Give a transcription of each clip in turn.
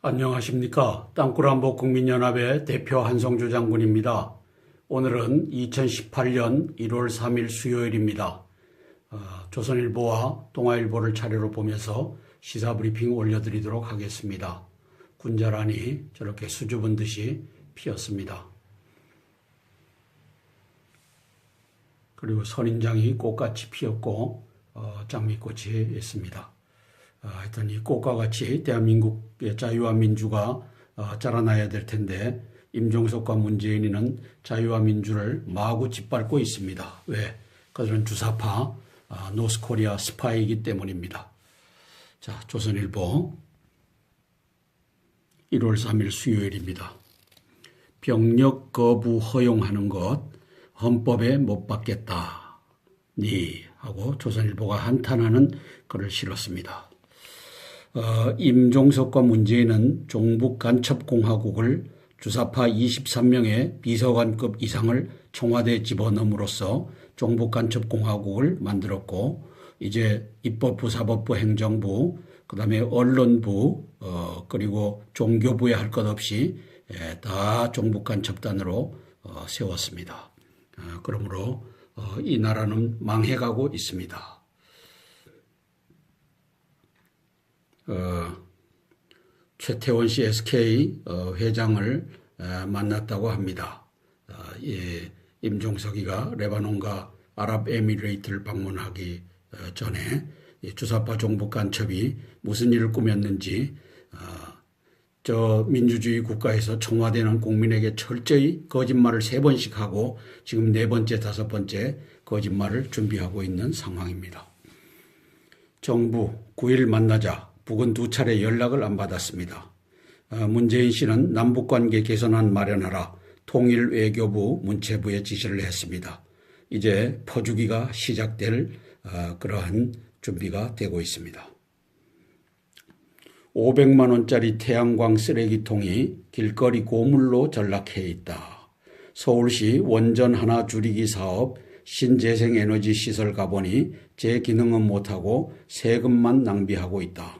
안녕하십니까. 땅굴한복 국민연합의 대표 한성주 장군입니다. 오늘은 2018년 1월 3일 수요일입니다. 조선일보와 동아일보를 차례로 보면서 시사브리핑 올려드리도록 하겠습니다. 군자란이 저렇게 수줍은 듯이 피었습니다. 그리고 선인장이 꽃같이 피었고 장미꽃이 있습니다. 하여튼 이 꽃과 같이 대한민국의 자유와 민주가 자라나야 될 텐데 임종석과 문재인이는 자유와 민주를 마구 짓밟고 있습니다. 왜? 그들은 주사파 노스코리아 스파이이기 때문입니다. 자, 조선일보 1월 3일 수요일입니다. 병력 거부 허용하는 것 헌법에 못 받겠다. 니 하고 조선일보가 한탄하는 글을 실었습니다. 임종석과 문재인은 종북간첩공화국을 주사파 23명의 비서관급 이상을 청와대에 집어넣음으로써 종북간첩공화국을 만들었고, 이제 입법부, 사법부, 행정부, 그 다음에 언론부, 그리고 종교부에 할 것 없이 다 종북간첩단으로 세웠습니다. 그러므로 이 나라는 망해가고 있습니다. 최태원 씨 SK 회장을 만났다고 합니다. 임종석이가 레바논과 아랍에미레이트를 방문하기 전에 주사파 종북 간첩이 무슨 일을 꾸몄는지 저 민주주의 국가에서 청와대는 국민에게 철저히 거짓말을 3번씩 하고 지금 4번째, 5번째 거짓말을 준비하고 있는 상황입니다. 정부 9일 만나자 북은 2차례 연락을 안 받았습니다. 문재인 씨는 남북관계 개선안 마련하라 통일외교부 문체부에 지시를 했습니다. 이제 퍼주기가 시작될 그러한 준비가 되고 있습니다. 500만 원짜리 태양광 쓰레기통이 길거리 고물로 전락해 있다. 서울시 원전 하나 줄이기 사업 신재생에너지 시설 가보니 제 기능은 못하고 세금만 낭비하고 있다.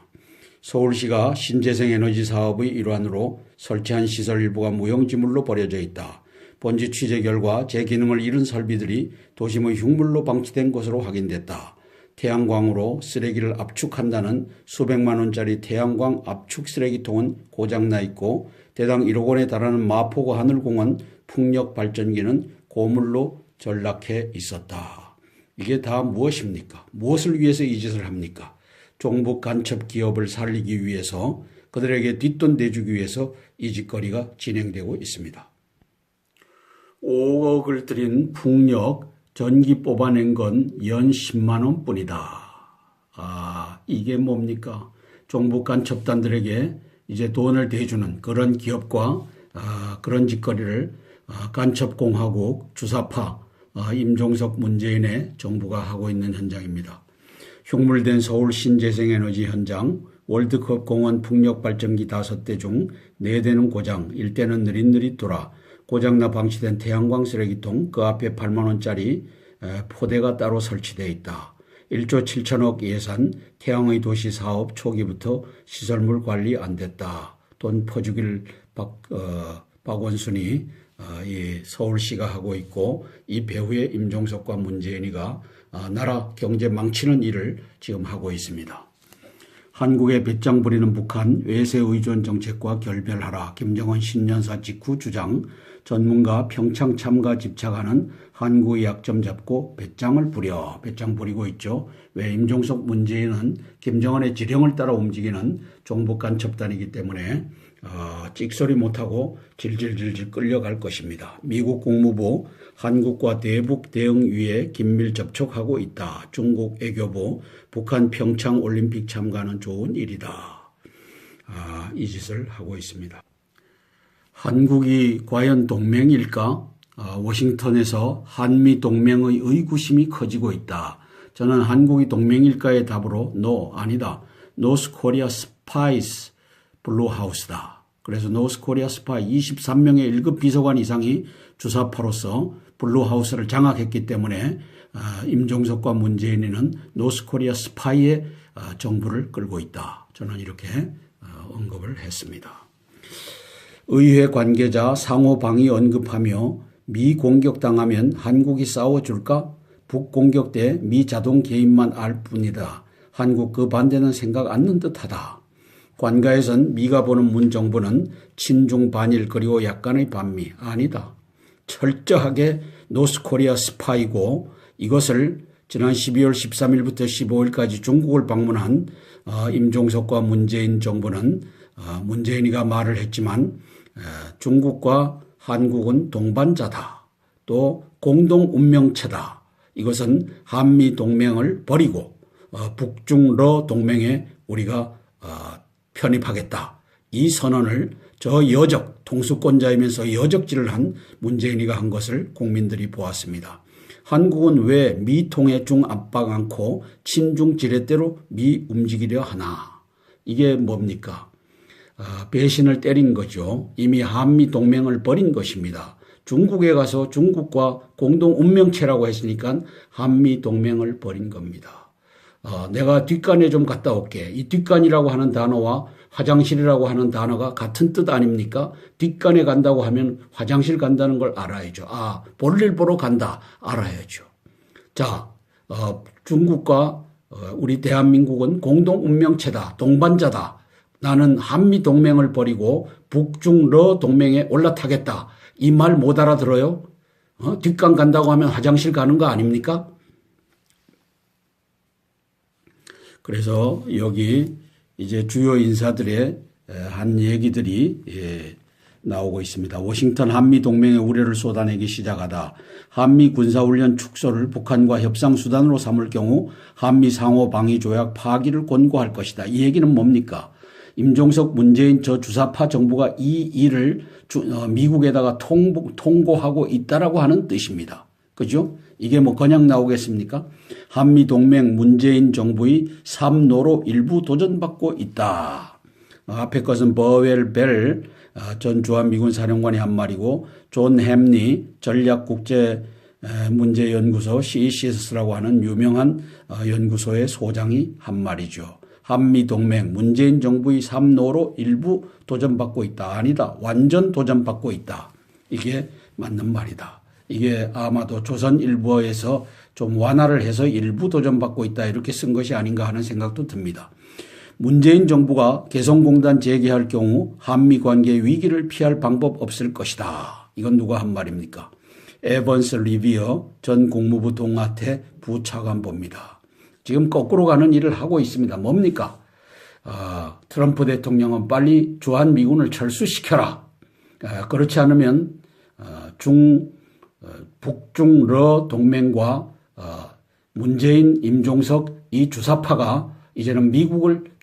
서울시가 신재생에너지 사업의 일환으로 설치한 시설 일부가 무용지물로 버려져 있다. 본지 취재 결과 제 기능을 잃은 설비들이 도심의 흉물로 방치된 것으로 확인됐다. 태양광으로 쓰레기를 압축한다는 수백만 원짜리 태양광 압축 쓰레기통은 고장나 있고 대당 1억 원에 달하는 마포구 하늘공원 풍력 발전기는 고물로 전락해 있었다. 이게 다 무엇입니까? 무엇을 위해서 이 짓을 합니까? 종북 간첩 기업을 살리기 위해서, 그들에게 뒷돈 내주기 위해서 이 짓거리가 진행되고 있습니다. 5억을 들인 풍력 전기 뽑아낸 건 연 10만 원 뿐이다. 이게 뭡니까? 종북 간첩단들에게 이제 돈을 대주는 그런 기업과 그런 짓거리를 간첩공화국 주사파 임종석 문재인의 정부가 하고 있는 현장입니다. 흉물된 서울 신재생에너지 현장, 월드컵 공원 풍력발전기 5대 중 4대는 고장, 1대는 느릿느릿 돌아 고장나 방치된 태양광 쓰레기통, 그 앞에 8만 원짜리 포대가 따로 설치되어 있다. 1조 7천억 예산 태양의 도시 사업 초기부터 시설물 관리 안 됐다. 돈 퍼주기를 박원순이 서울시가 하고 있고, 이 배후에 임종석과 문재인이가 나라 경제 망치는 일을 지금 하고 있습니다. 한국에 배짱 부리는 북한 외세 의존 정책과 결별하라. 김정은 신년사 직후 주장. 전문가 평창 참가 집착하는 한국의 약점 잡고 배짱을 부리고 있죠. 왜? 임종석 문재인은 김정은의 지령을 따라 움직이는 종북 간첩단이기 때문에 찍소리 못하고 질질질질 끌려갈 것입니다. 미국 국무부 한국과 대북 대응위에 긴밀 접촉하고 있다. 중국 외교부 북한 평창 올림픽 참가는 좋은 일이다. 이 짓을 하고 있습니다. 한국이 과연 동맹일까? 워싱턴에서 한미 동맹의 의구심이 커지고 있다. 저는 한국이 동맹일까의 답으로 no, 아니다. 노스코리아 스파이스 블루하우스다. 그래서 노스코리아 스파이 23명의 1급 비서관 이상이 주사파로서 블루하우스를 장악했기 때문에 임종석과 문재인이는 노스코리아 스파이의 정부를 끌고 있다. 저는 이렇게 언급을 했습니다. 의회 관계자 상호 방위 언급하며 미 공격당하면 한국이 싸워줄까? 북 공격 때 미 자동 개입만 알 뿐이다. 한국 그 반대는 생각 않는 듯하다. 관가에선 미가 보는 문 정부는 친중 반일 그리고 약간의 반미 아니다. 철저하게 노스코리아 스파이고 이것을 지난 12월 13일부터 15일까지 중국을 방문한 임종석과 문재인 정부는 문재인이가 말을 했지만 중국과 한국은 동반자다. 또 공동 운명체다. 이것은 한미 동맹을 버리고 북중러 동맹에 우리가 편입하겠다. 이 선언을 저 여적 통수권자이면서 여적질을 한 문재인이가 한 것을 국민들이 보았습니다. 한국은 왜 미통에 중 압박 않고 친중 지렛대로 미 움직이려 하나. 이게 뭡니까? 배신을 때린 거죠. 이미 한미 동맹을 버린 것입니다. 중국에 가서 중국과 공동 운명체라고 했으니까 한미 동맹을 버린 겁니다. 내가 뒷간에 좀 갔다 올게. 이 뒷간이라고 하는 단어와 화장실이라고 하는 단어가 같은 뜻 아닙니까? 뒷간에 간다고 하면 화장실 간다는 걸 알아야죠. 볼일 보러 간다. 알아야죠. 자, 중국과 우리 대한민국은 공동 운명체다. 동반자다. 나는 한미 동맹을 버리고 북중러 동맹에 올라타겠다. 이 말 못 알아들어요? 뒷간 간다고 하면 화장실 가는 거 아닙니까? 그래서 여기 이제 주요 인사들의 한 얘기들이 나오고 있습니다. 워싱턴 한미 동맹의 우려를 쏟아내기 시작하다. 한미 군사훈련 축소를 북한과 협상수단으로 삼을 경우 한미 상호 방위 조약 파기를 권고할 것이다. 이 얘기는 뭡니까? 임종석 문재인 저 주사파 정부가 이 일을 미국에다가 통고하고 있다라고 하는 뜻입니다. 그죠? 이게 뭐 그냥 나오겠습니까? 한미동맹 문재인 정부의 삼노로 일부 도전받고 있다. 앞에 것은 버웰 벨 전 주한미군 사령관이 한 말이고 존 햄리 전략국제문제연구소 CCS라고 하는 유명한 연구소의 소장이 한 말이죠. 한미동맹 문재인 정부의 삼노로 일부 도전받고 있다. 아니다. 완전 도전받고 있다. 이게 맞는 말이다. 이게 아마도 조선일보에서 좀 완화를 해서 일부 도전받고 있다 이렇게 쓴 것이 아닌가 하는 생각도 듭니다. 문재인 정부가 개성공단 재개할 경우 한미관계 위기를 피할 방법 없을 것이다. 이건 누가 한 말입니까? 에번스 리비어 전 국무부 동아태 부차관보입니다. 지금 거꾸로 가는 일을 하고 있습니다. 뭡니까? 트럼프 대통령은 빨리 주한미군을 철수시켜라. 그렇지 않으면 북중러 동맹과 문재인, 임종석 이 주사파가 이제는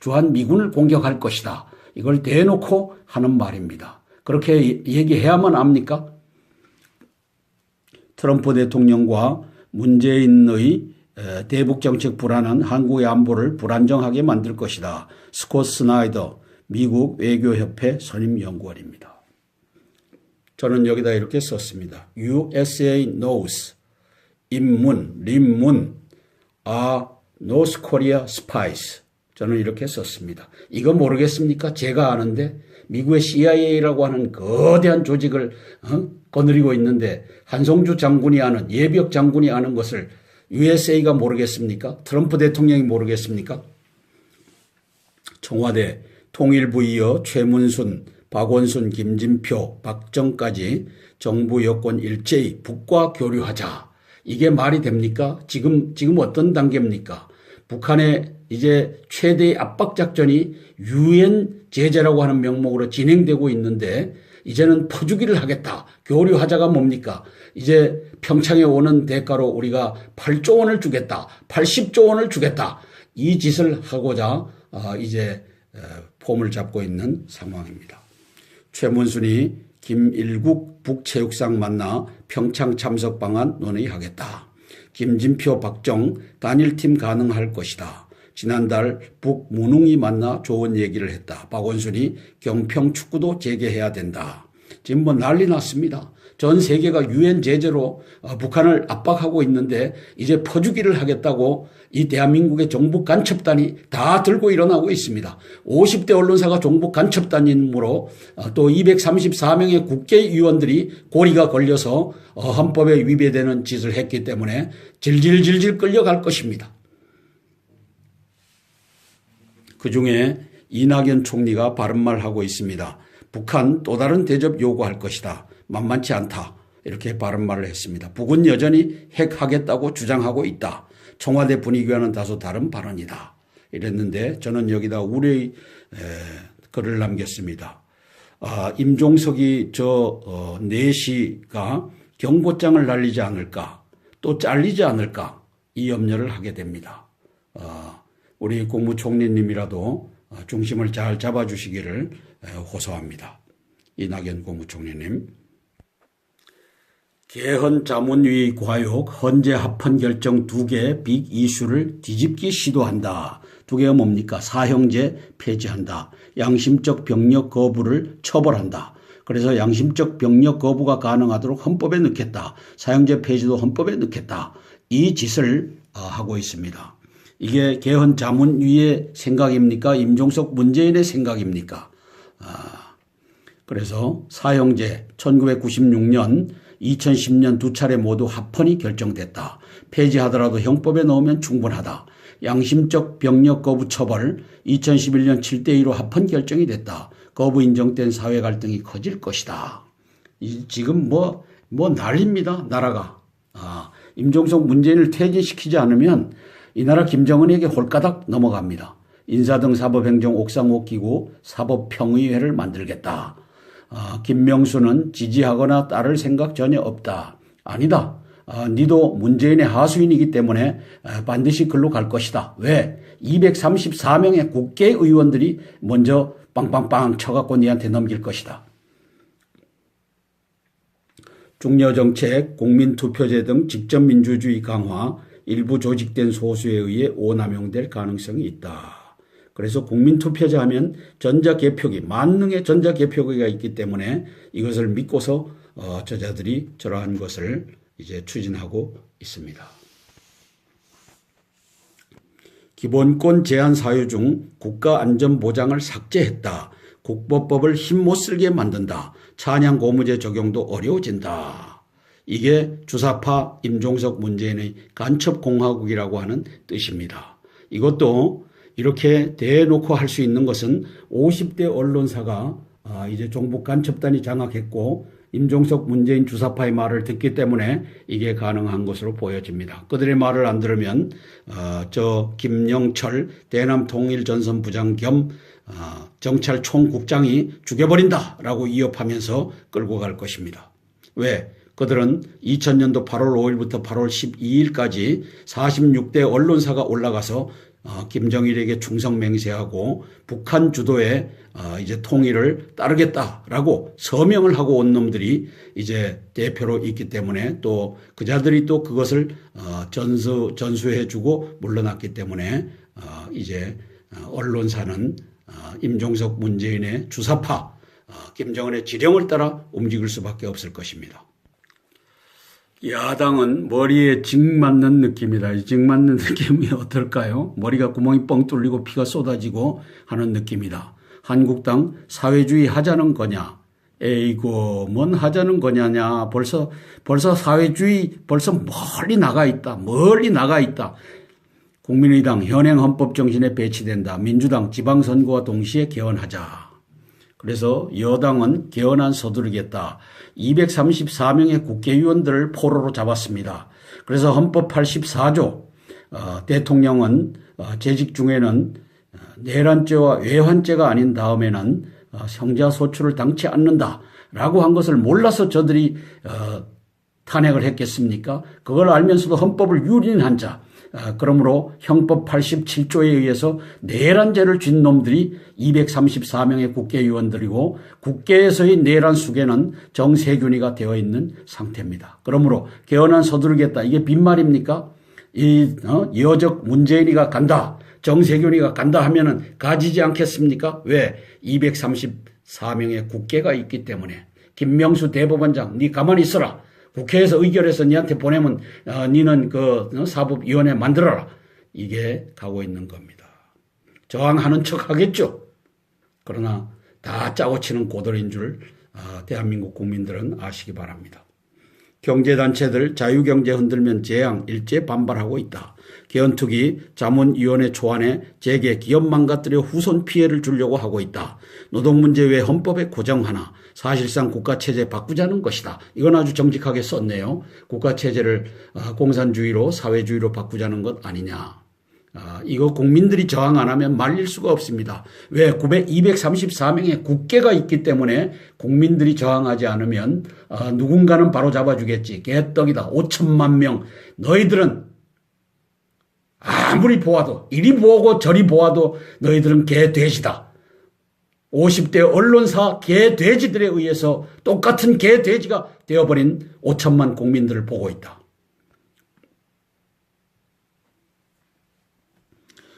주한미군을 공격할 것이다. 이걸 대놓고 하는 말입니다. 그렇게 얘기해야만 합니까? 트럼프 대통령과 문재인의 대북정책 불안은 한국의 안보를 불안정하게 만들 것이다. 스콧 스나이더 미국 외교협회 선임연구원입니다. 저는 여기다 이렇게 썼습니다. USA knows 임문, 림문 are North Korea spies. 저는 이렇게 썼습니다. 이거 모르겠습니까? 제가 아는데 미국의 CIA라고 하는 거대한 조직을 거느리고 있는데 한송주 장군이 아는 예비역 장군이 아는 것을 USA가 모르겠습니까? 트럼프 대통령이 모르겠습니까? 청와대 통일부 이어 최문순, 박원순, 김진표, 박정까지 정부 여권 일제히 북과 교류하자. 이게 말이 됩니까? 지금 어떤 단계입니까? 북한의 이제 최대의 압박작전이 유엔 제재라고 하는 명목으로 진행되고 있는데 이제는 퍼주기를 하겠다. 교류하자가 뭡니까? 이제 평창에 오는 대가로 우리가 8조 원을 주겠다. 80조 원을 주겠다. 이 짓을 하고자 이제 폼을 잡고 있는 상황입니다. 최문순이 김일국 북체육상 만나 평창 참석 방안 논의하겠다. 김진표, 박정 단일팀 가능할 것이다. 지난달 북무능이 만나 좋은 얘기를 했다. 박원순이 경평 축구도 재개해야 된다. 지금 뭐 난리 났습니다. 전 세계가 유엔 제재로 북한을 압박하고 있는데 이제 퍼주기를 하겠다고 이 대한민국의 종북 간첩단이 다 들고 일어나고 있습니다. 50대 언론사가 종북 간첩단이므로 또 234명의 국회의원들이 고리가 걸려서 헌법에 위배되는 짓을 했기 때문에 질질질질 끌려갈 것입니다. 그중에 이낙연 총리가 바른말 하고 있습니다. 북한 또 다른 대접 요구할 것이다. 만만치 않다. 이렇게 바른말을 했습니다. 북은 여전히 핵하겠다고 주장하고 있다. 청와대 분위기와는 다소 다른 발언이다. 이랬는데 저는 여기다 우려의 글을 남겼습니다. 임종석이 내시가 경고장을 날리지 않을까 또 잘리지 않을까 이 염려를 하게 됩니다. 우리 국무총리님이라도 중심을 잘 잡아주시기를 호소합니다. 이낙연 국무총리님. 개헌 자문위 과욕 헌재 합헌 결정 2개 빅 이슈를 뒤집기 시도한다. 2개가 뭡니까? 사형제 폐지한다. 양심적 병력 거부를 처벌한다. 그래서 양심적 병력 거부가 가능하도록 헌법에 넣겠다. 사형제 폐지도 헌법에 넣겠다. 이 짓을 하고 있습니다. 이게 개헌 자문위의 생각입니까? 임종석 문재인의 생각입니까? 그래서 사형제 1996년 2010년 2차례 모두 합헌이 결정됐다. 폐지하더라도 형법에 넣으면 충분하다. 양심적 병력 거부 처벌 2011년 7대2로 합헌 결정이 됐다. 거부 인정된 사회 갈등이 커질 것이다. 지금 뭐 난립니다. 나라가. 임종석 문재인을 퇴진시키지 않으면 이 나라 김정은에게 홀가닥 넘어갑니다. 인사 등 사법행정 옥상 못 끼고 사법평의회를 만들겠다. 김명수는 지지하거나 따를 생각 전혀 없다. 아니다. 니도 문재인의 하수인이기 때문에 반드시 글로 갈 것이다. 왜? 234명의 국회의원들이 먼저 빵빵빵 쳐갖고 니한테 넘길 것이다. 중여정책, 국민투표제 등 직접민주주의 강화, 일부 조직된 소수에 의해 오남용될 가능성이 있다. 그래서 국민투표제 하면 전자개표기, 만능의 전자개표기가 있기 때문에 이것을 믿고서 저자들이 저러한 것을 이제 추진하고 있습니다. 기본권 제한 사유 중 국가안전보장을 삭제했다. 국보법을 힘 못 쓸게 만든다. 찬양고무제 적용도 어려워진다. 이게 주사파 임종석 문재인의 간첩공화국이라고 하는 뜻입니다. 이것도 이렇게 대놓고 할 수 있는 것은 50대 언론사가 이제 종북 간첩단이 장악했고 임종석 문재인 주사파의 말을 듣기 때문에 이게 가능한 것으로 보여집니다. 그들의 말을 안 들으면 저 김영철 대남통일전선부장 겸 정찰총국장이 죽여버린다라고 위협하면서 끌고 갈 것입니다. 왜? 그들은 2000년도 8월 5일부터 8월 12일까지 46대 언론사가 올라가서 김정일에게 충성 맹세하고 북한 주도의 이제 통일을 따르겠다라고 서명을 하고 온 놈들이 이제 대표로 있기 때문에 또 그자들이 또 그것을 전수해주고 물러났기 때문에 이제 언론사는 임종석 문재인의 주사파 김정은의 지령을 따라 움직일 수밖에 없을 것입니다. 야당은 머리에 징 맞는 느낌이다. 이 징 맞는 느낌이 어떨까요? 머리가 구멍이 뻥 뚫리고 피가 쏟아지고 하는 느낌이다. 한국당 사회주의 하자는 거냐? 에이고 뭔 하자는 거냐냐. 벌써 사회주의 벌써 멀리 나가 있다. 국민의당 현행 헌법 정신에 배치된다. 민주당 지방선거와 동시에 개헌하자. 그래서 여당은 개헌안 서두르겠다. 234명의 국회의원들을 포로로 잡았습니다. 그래서 헌법 84조 대통령은 재직 중에는 내란죄와 외환죄가 아닌 다음에는 형사소추를 당치 않는다라고 한 것을 몰라서 저들이 탄핵을 했겠습니까? 그걸 알면서도 헌법을 유린한 자. 그러므로 형법 87조에 의해서 내란죄를 진 놈들이 234명의 국회의원들이고 국회에서의 내란 수괴는 정세균이가 되어 있는 상태입니다. 그러므로 개헌안 서두르겠다. 이게 빈말입니까? 여적 문재인이가 간다. 정세균이가 간다 하면은 가지지 않겠습니까? 왜? 234명의 국회가 있기 때문에 김명수 대법원장, 니 가만히 있어라. 국회에서 의결해서 니한테 보내면 니는 그 사법위원회 만들어라. 이게 가고 있는 겁니다. 저항하는 척 하겠죠. 그러나 다 짜고 치는 고돌인 줄 대한민국 국민들은 아시기 바랍니다. 경제단체들 자유경제 흔들면 재앙 일제 반발하고 있다. 개헌특위 자문위원회 초안에 재계 기업 망가뜨려 후손 피해를 주려고 하고 있다. 노동문제 왜 헌법에 고정하나. 사실상 국가체제 바꾸자는 것이다. 이건 아주 정직하게 썼네요. 국가체제를 공산주의로 사회주의로 바꾸자는 것 아니냐. 이거 국민들이 저항 안 하면 말릴 수가 없습니다. 왜? 234명의 국회가 있기 때문에 국민들이 저항하지 않으면 누군가는 바로 잡아주겠지. 개떡이다. 5천만 명. 너희들은 아무리 보아도 이리 보고 저리 보아도 너희들은 개돼지다. 50대 언론사 개돼지들에 의해서 똑같은 개돼지가 되어버린 5천만 국민들을 보고 있다.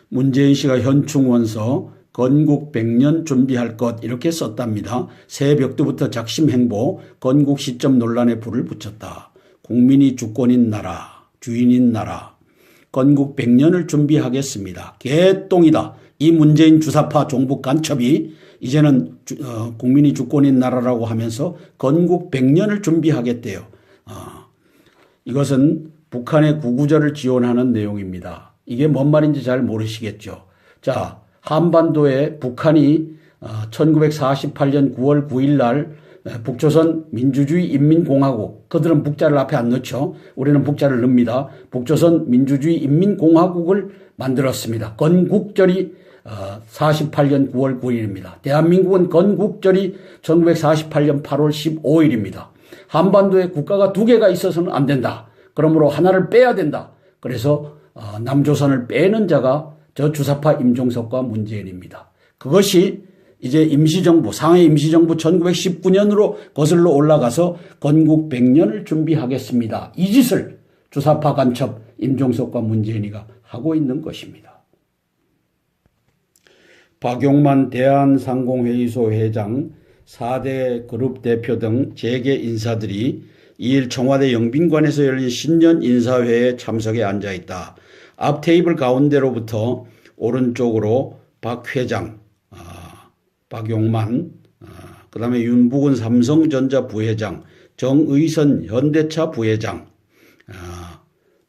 문재인 씨가 현충원서 건국 100년 준비할 것 이렇게 썼답니다. 새벽부터 작심행보 건국 시점 논란에 불을 붙였다. 국민이 주권인 나라, 주인인 나라. 건국 100년을 준비하겠습니다. 개똥이다. 이 문재인 주사파 종북 간첩이 이제는 국민이 주권인 나라라고 하면서 건국 100년을 준비하겠대요. 이것은 북한의 구구절을 지원하는 내용입니다. 이게 뭔 말인지 잘 모르시겠죠. 자, 한반도에 북한이 1948년 9월 9일 날 북조선 민주주의 인민공화국, 그들은 북자를 앞에 안 넣죠. 우리는 북자를 넣습니다. 북조선 민주주의 인민공화국을 만들었습니다. 건국절이 48년 9월 9일입니다. 대한민국은 건국절이 1948년 8월 15일입니다. 한반도에 국가가 두 개가 있어서는 안 된다. 그러므로 하나를 빼야 된다. 그래서 남조선을 빼는 자가 저 주사파 임종석과 문재인입니다. 그것이 이제 임시정부, 상해 임시정부 1919년으로 거슬러 올라가서 건국 100년을 준비하겠습니다. 이 짓을 주사파 간첩 임종석과 문재인이가 하고 있는 것입니다. 박용만 대한상공회의소 회장, 4대 그룹 대표 등 재계 인사들이 2일 청와대 영빈관에서 열린 신년 인사회에 참석해 앉아있다. 앞 테이블 가운데로부터 오른쪽으로 박 회장, 박용만, 그 다음에 윤부근 삼성전자 부회장, 정의선 현대차 부회장,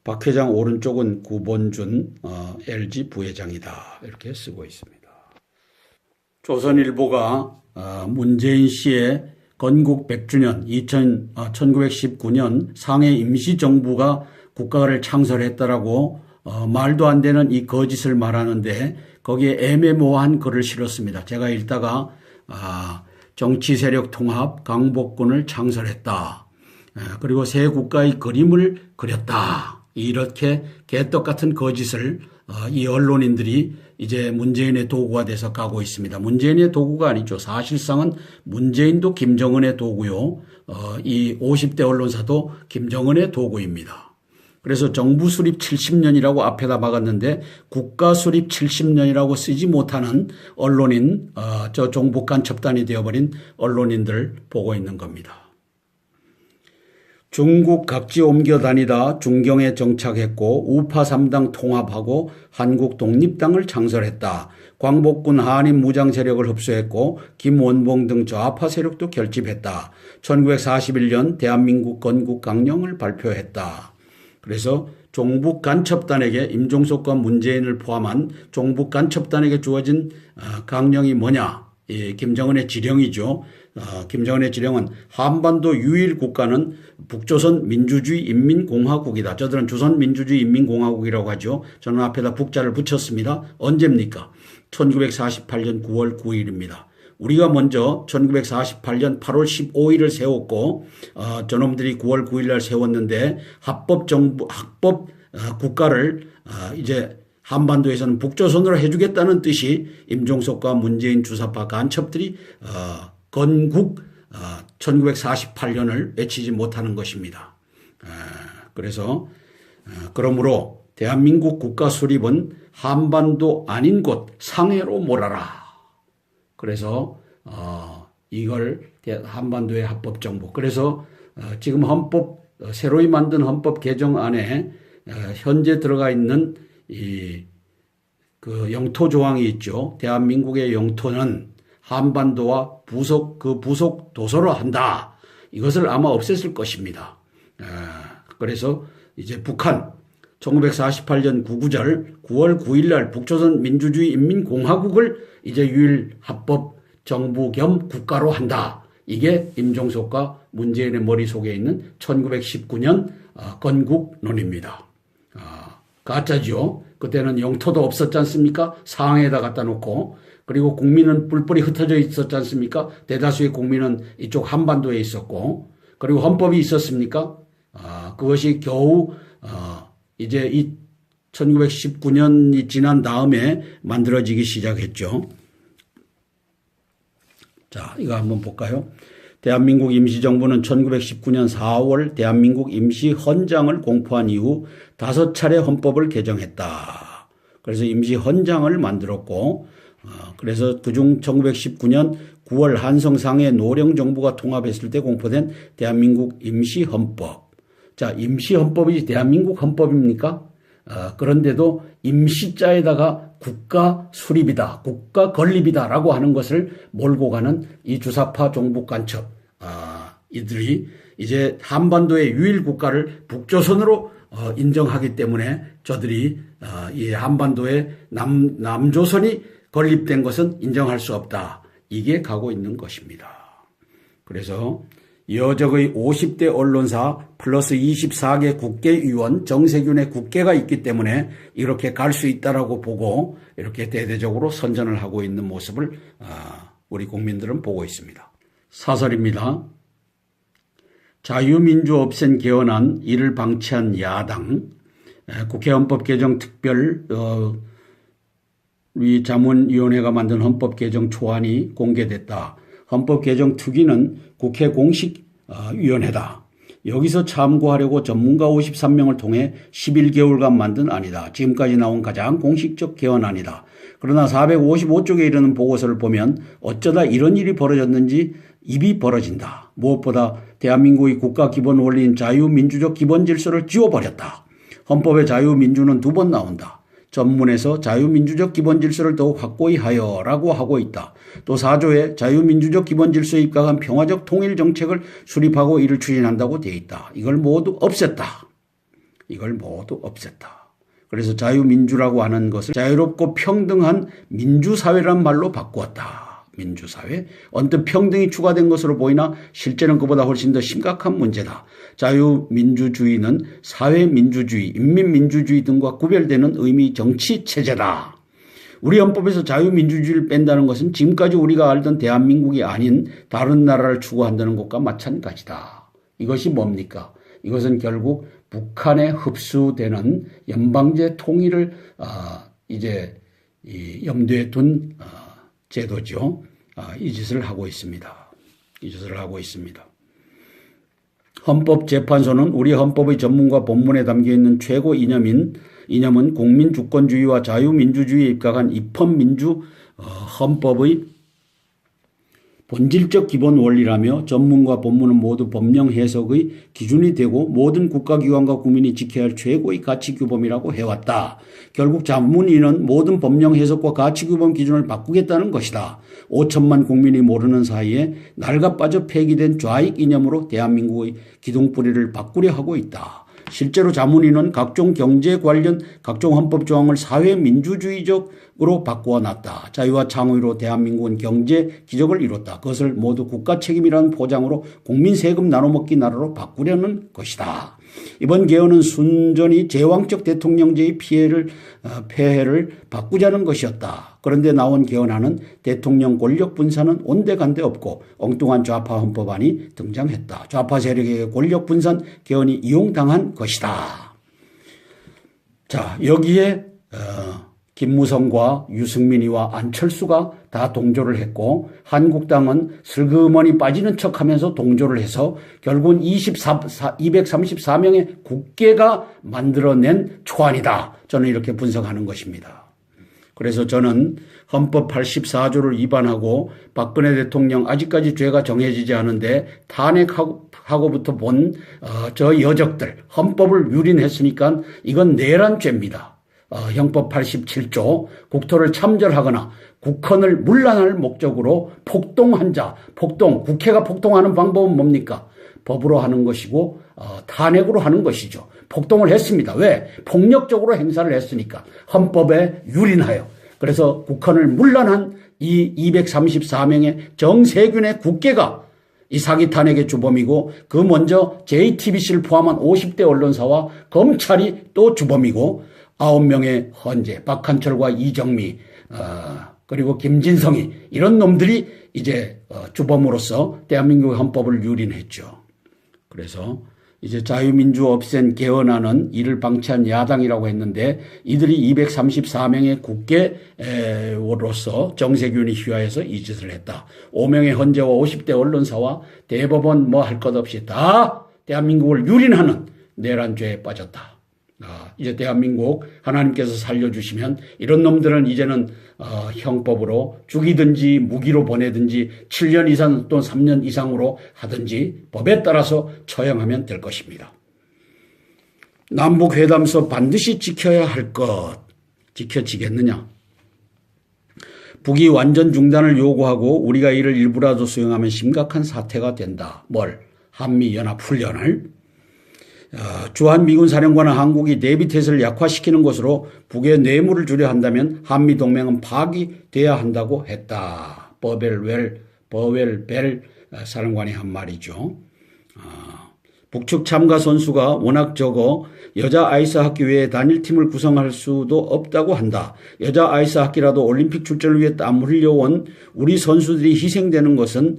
박 회장 오른쪽은 구본준 LG 부회장이다. 이렇게 쓰고 있습니다. 조선일보가 문재인 씨의 건국 100주년 1919년 상해 임시정부가 국가를 창설했다라고 말도 안 되는 이 거짓을 말하는데 거기에 애매모호한 글을 실었습니다. 제가 읽다가 정치세력 통합 강복군을 창설했다. 그리고 새 국가의 그림을 그렸다. 이렇게 개떡 같은 거짓을 이 언론인들이 이제 문재인의 도구가 돼서 가고 있습니다. 문재인의 도구가 아니죠. 사실상은 문재인도 김정은의 도구요. 이 50대 언론사도 김정은의 도구입니다. 그래서 정부 수립 70년이라고 앞에다 박았는데 국가 수립 70년이라고 쓰지 못하는 언론인, 저 종북 간첩단이 되어버린 언론인들 보고 있는 겁니다. 중국 각지 옮겨 다니다 중경에 정착했고 우파 3당 통합하고 한국 독립당을 창설했다. 광복군 한인 무장 세력을 흡수했고 김원봉 등 좌파 세력도 결집했다. 1941년 대한민국 건국 강령을 발표했다. 그래서 종북 간첩단에게 임종석과 문재인을 포함한 종북 간첩단에게 주어진 강령이 뭐냐? 김정은의 지령이죠. 김정은의 지령은 한반도 유일 국가는 북조선 민주주의 인민공화국이다. 저들은 조선민주주의 인민공화국이라고 하죠. 저는 앞에다 북자를 붙였습니다. 언제입니까? 1948년 9월 9일입니다. 우리가 먼저 1948년 8월 15일을 세웠고 저놈들이 9월 9일 날 세웠는데 합법 국가를 이제 한반도에서는 북조선으로 해주겠다는 뜻이 임종석과 문재인 주사파 간첩들이 건국 1948년을 외치지 못하는 것입니다. 그래서 그러므로 대한민국 국가 수립은 한반도 아닌 곳 상해로 몰아라. 그래서 이걸 한반도의 합법정부. 그래서 지금 새로이 만든 헌법 개정안에 현재 들어가 있는 그 영토 조항이 있죠. 대한민국의 영토는 한반도와 부속 도서로 한다. 이것을 아마 없앴을 것입니다. 그래서 이제 북한 1948년 구구절 9월 9일 날 북조선 민주주의 인민공화국을 이제 유일 합법 정부 겸 국가로 한다. 이게 임종석과 문재인의 머릿속에 있는 1919년 건국론입니다. 가짜죠. 그때는 영토도 없었지 않습니까? 상하이에다 갖다 놓고, 그리고 국민은 뿔뿔이 흩어져 있었지 않습니까? 대다수의 국민은 이쪽 한반도에 있었고, 그리고 헌법이 있었습니까? 그것이 겨우 이제 이 1919년이 지난 다음에 만들어지기 시작했죠. 자, 이거 한번 볼까요? 대한민국 임시정부는 1919년 4월 대한민국 임시헌장을 공포한 이후 5차례 헌법을 개정했다. 그래서 임시헌장을 만들었고, 그래서 그중 1919년 9월 한성상해 노령정부가 통합했을 때 공포된 대한민국 임시헌법. 자, 임시헌법이 대한민국 헌법입니까? 그런데도 임시자에다가 국가 수립이다, 국가 건립이다라고 하는 것을 몰고 가는 이 주사파 종북 간첩, 이들이 이제 한반도의 유일 국가를 북조선으로 인정하기 때문에 저들이 이 한반도의 남조선이 건립된 것은 인정할 수 없다. 이게 가고 있는 것입니다. 그래서 여적의 50대 언론사 플러스 24개 국회의원 정세균의 국회가 있기 때문에 이렇게 갈 수 있다라고 보고 이렇게 대대적으로 선전을 하고 있는 모습을 우리 국민들은 보고 있습니다. 사설입니다. 자유민주 없앤 개헌안 이를 방치한 야당, 국회 헌법개정특별 자문위원회가 만든 헌법개정 초안이 공개됐다. 헌법개정특위는 국회 공식위원회다. 여기서 참고하려고 전문가 53명을 통해 11개월간 만든 안이다. 지금까지 나온 가장 공식적 개헌안이다. 그러나 455쪽에 이르는 보고서를 보면 어쩌다 이런 일이 벌어졌는지 입이 벌어진다. 무엇보다 대한민국의 국가 기본 원리인 자유민주적 기본 질서를 지워버렸다. 헌법의 자유민주는 2번 나온다. 전문에서 자유민주적 기본질서를 더욱 확고히 하여라고 하고 있다. 또 4조에 자유민주적 기본질서에 입각한 평화적 통일정책을 수립하고 이를 추진한다고 되어 있다. 이걸 모두 없앴다. 그래서 자유민주라고 하는 것을 자유롭고 평등한 민주사회란 말로 바꾸었다. 민주사회. 언뜻 평등이 추가된 것으로 보이나 실제는 그보다 훨씬 더 심각한 문제다. 자유민주주의는 사회민주주의, 인민민주주의 등과 구별되는 의미 정치체제다. 우리 헌법에서 자유민주주의를 뺀다는 것은 지금까지 우리가 알던 대한민국이 아닌 다른 나라를 추구한다는 것과 마찬가지다. 이것이 뭡니까? 이것은 결국 북한에 흡수되는 연방제 통일을 이제 염두에 둔 제도죠. 이 짓을 하고 있습니다. 헌법재판소는 우리 헌법의 전문과 본문에 담겨있는 최고 이념은 국민주권주의와 자유민주주의에 입각한 입헌민주 헌법의 본질적 기본 원리라며 전문과 본문은 모두 법령 해석의 기준이 되고 모든 국가기관과 국민이 지켜야 할 최고의 가치규범이라고 해왔다. 결국 자문위는 모든 법령 해석과 가치규범 기준을 바꾸겠다는 것이다. 5천만 국민이 모르는 사이에 낡아빠져 폐기된 좌익 이념으로 대한민국의 기둥뿌리를 바꾸려 하고 있다. 실제로 자문위는 각종 경제 관련 각종 헌법 조항을 사회민주주의적으로 바꾸어놨다. 자유와 창의로 대한민국은 경제 기적을 이뤘다. 그것을 모두 국가 책임이라는 포장으로 국민 세금 나눠먹기 나라로 바꾸려는 것이다. 이번 개헌은 순전히 제왕적 대통령제의 폐해를 바꾸자는 것이었다. 그런데 나온 개헌안은 대통령 권력 분산은 온데간데 없고 엉뚱한 좌파 헌법안이 등장했다. 좌파 세력에게 권력 분산 개헌이 이용당한 것이다. 자, 여기에 김무성과 유승민이와 안철수가 다 동조를 했고 한국당은 슬그머니 빠지는 척하면서 동조를 해서 결국은 234명의 국회가 만들어낸 초안이다. 저는 이렇게 분석하는 것입니다. 그래서 저는 헌법 84조를 위반하고 박근혜 대통령 아직까지 죄가 정해지지 않은데 탄핵하고부터 본 저 여적들 헌법을 유린했으니까 이건 내란죄입니다. 형법 87조 국토를 참전하거나 국헌을 문란할 목적으로 폭동한 자, 국회가 폭동하는 방법은 뭡니까? 법으로 하는 것이고 탄핵으로 하는 것이죠. 폭동을 했습니다. 왜? 폭력적으로 행사를 했으니까 헌법에 유린하여. 그래서 국헌을 문란한 이 234명의 정세균의 국회가 이 사기 탄핵의 주범이고 그 먼저 JTBC를 포함한 50대 언론사와 검찰이 또 주범이고 9명의 헌재, 박한철과 이정미 그리고 김진성이 이런 놈들이 이제 주범으로서 대한민국의 헌법을 유린했죠. 그래서 이제 자유민주 없앤 개헌안은 이를 방치한 야당이라고 했는데 이들이 234명의 국회로서 정세균이 휘하해서 이 짓을 했다. 5명의 헌재와 50대 언론사와 대법원 뭐 할 것 없이 다 대한민국을 유린하는 내란죄에 빠졌다. 이제 대한민국 하나님께서 살려주시면 이런 놈들은 이제는 형법으로 죽이든지 무기로 보내든지 7년 이상 또는 3년 이상으로 하든지 법에 따라서 처형하면 될 것입니다. 남북회담서 반드시 지켜야 할 것 지켜지겠느냐? 북이 완전 중단을 요구하고 우리가 이를 일부라도 수용하면 심각한 사태가 된다. 뭘? 한미연합훈련을? 주한미군 사령관은 한국이 내비태세를 약화시키는 것으로 북의 뇌물을 주려 한다면 한미동맹은 파기돼야 한다고 했다. 버웰 사령관이 한 말이죠. 북측 참가 선수가 워낙 적어 여자 아이스하키 외에 단일팀을 구성할 수도 없다고 한다. 여자 아이스하키라도 올림픽 출전을 위해 땀 흘려온 우리 선수들이 희생되는 것은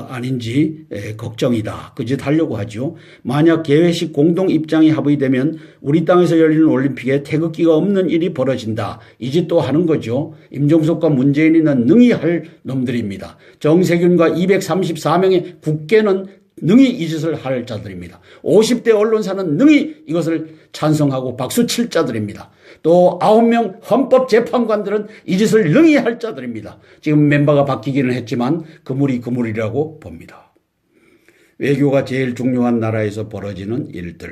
아닌지 걱정이다. 그 짓 하려고 하죠. 만약 개회식 공동 입장이 합의되면 우리 땅에서 열리는 올림픽에 태극기가 없는 일이 벌어진다. 이 짓도 하는 거죠. 임종석과 문재인이는 능히 할 놈들입니다. 정세균과 234명의 국회는 능히 이 짓을 할 자들입니다. 50대 언론사는 능히 이것을 찬성하고 박수칠 자들입니다. 또 9명 헌법재판관들은 이 짓을 능히 할 자들입니다. 지금 멤버가 바뀌기는 했지만 그물이라고 봅니다. 외교가 제일 중요한 나라에서 벌어지는 일들.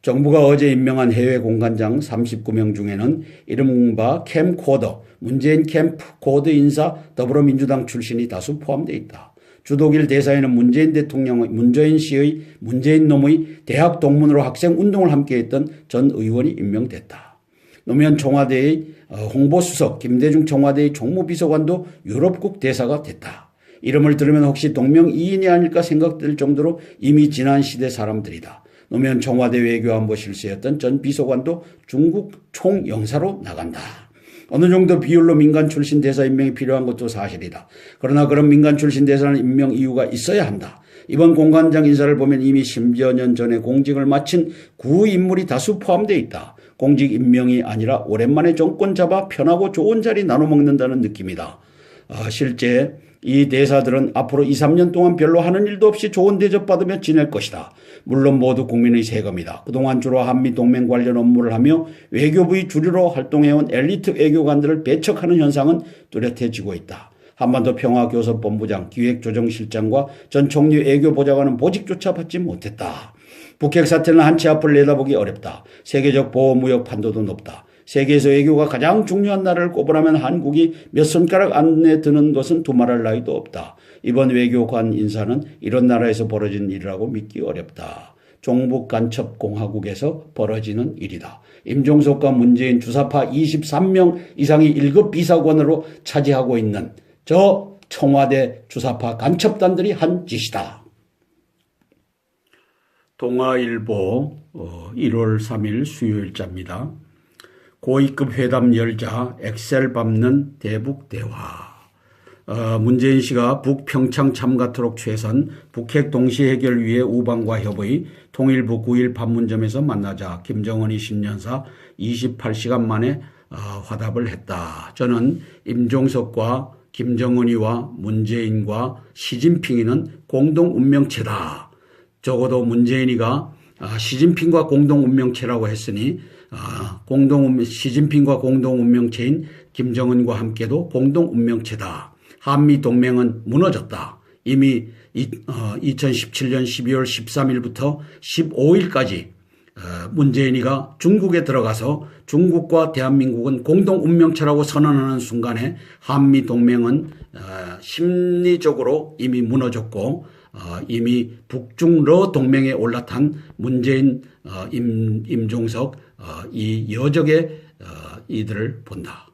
정부가 어제 임명한 해외 공관장 39명 중에는 이른바 캠코더, 문재인 캠프 코드 인사 더불어민주당 출신이 다수 포함되어 있다. 주독일 대사에는 문재인 씨의 문재인 놈의 대학 동문으로 학생 운동을 함께했던 전 의원이 임명됐다. 노무현 청와대의 홍보수석, 김대중 청와대의 총무비서관도 유럽국 대사가 됐다. 이름을 들으면 혹시 동명이인이 아닐까 생각될 정도로 이미 지난 시대 사람들이다. 노무현 청와대 외교안보실세였던 전 비서관도 중국 총영사로 나간다. 어느 정도 비율로 민간 출신 대사 임명이 필요한 것도 사실이다. 그러나 그런 민간 출신 대사는 임명 이유가 있어야 한다. 이번 공관장 인사를 보면 이미 10여 년 전에 공직을 마친 구인물이 다수 포함되어 있다. 공직 임명이 아니라 오랜만에 정권 잡아 편하고 좋은 자리 나눠 먹는다는 느낌이다. 실제 이 대사들은 앞으로 2, 3년 동안 별로 하는 일도 없이 좋은 대접받으며 지낼 것이다. 물론 모두 국민의 세금이다. 그동안 주로 한미동맹 관련 업무를 하며 외교부의 주류로 활동해온 엘리트 외교관들을 배척하는 현상은 뚜렷해지고 있다. 한반도 평화교섭본부장, 기획조정실장과 전 총리 외교보좌관은 보직조차 받지 못했다. 북핵 사태는 한치 앞을 내다보기 어렵다. 세계적 보호무역 판도도 높다. 세계에서 외교가 가장 중요한 나라를 꼽으라면 한국이 몇 손가락 안에 드는 것은 두말할 나위도 없다. 이번 외교관 인사는 이런 나라에서 벌어진 일이라고 믿기 어렵다. 종북간첩공화국에서 벌어지는 일이다. 임종석과 문재인 주사파 23명 이상이 1급 비서관으로 차지하고 있는 저 청와대 주사파 간첩단들이 한 짓이다. 동아일보 1월 3일 수요일자입니다. 고위급 회담 열자 엑셀 밟는 대북 대화. 문재인 씨가 북평창 참가토록 최선 북핵 동시 해결 위해 우방과 협의 통일부 9일 판문점에서 만나자 김정은이 신년사 28시간 만에 화답을 했다. 저는 임종석과 김정은이와 문재인과 시진핑이는 공동 운명체다. 적어도 문재인이가 시진핑과 공동 운명체라고 했으니 시진핑과 공동운명체인 김정은과 함께도 공동운명체다. 한미동맹은 무너졌다. 이미 2017년 12월 13일부터 15일까지 문재인이가 중국에 들어가서 중국과 대한민국은 공동운명체라고 선언하는 순간에 한미동맹은 심리적으로 이미 무너졌고 이미 북중러 동맹에 올라탄 문재인, 임종석 이 여적의 이들을 본다.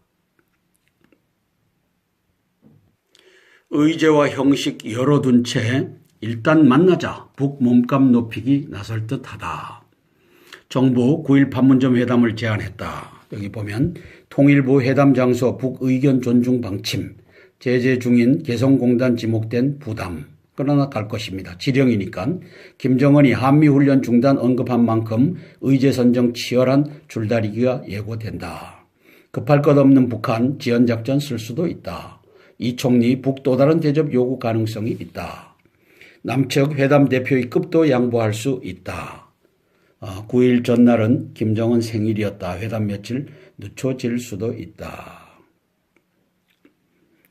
의제와 형식 열어둔 채 일단 만나자 북 몸값 높이기 나설 듯하다. 정부 9.1 판문점 회담을 제안했다. 여기 보면 통일부 회담 장소 북의견 존중 방침, 제재 중인 개성공단 지목된 부담. 그러나 갈 것입니다. 지령이니까. 김정은이 한미훈련 중단 언급한 만큼 의제 선정 치열한 줄다리기가 예고된다. 급할 것 없는 북한 지연작전 쓸 수도 있다. 이 총리 북 또 다른 대접 요구 가능성이 있다. 남측 회담 대표의 급도 양보할 수 있다. 9일 전날은 김정은 생일이었다. 회담 며칠 늦춰질 수도 있다.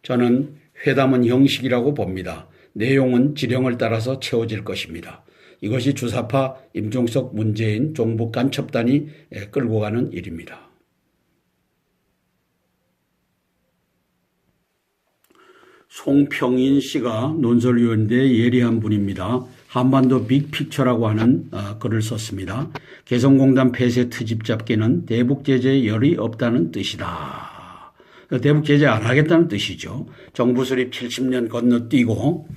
저는 회담은 형식이라고 봅니다. 내용은 지령을 따라서 채워질 것입니다. 이것이 주사파 임종석 문재인 종북 간첩단이 끌고 가는 일입니다. 송평인 씨가 논설위원회에 예리한 분입니다. 한반도 빅픽처라고 하는 글을 썼습니다. 개성공단 폐쇄 트집 잡기는 대북 제재에 열이 없다는 뜻이다. 대북 제재 안 하겠다는 뜻이죠. 정부 수립 70년 건너뛰고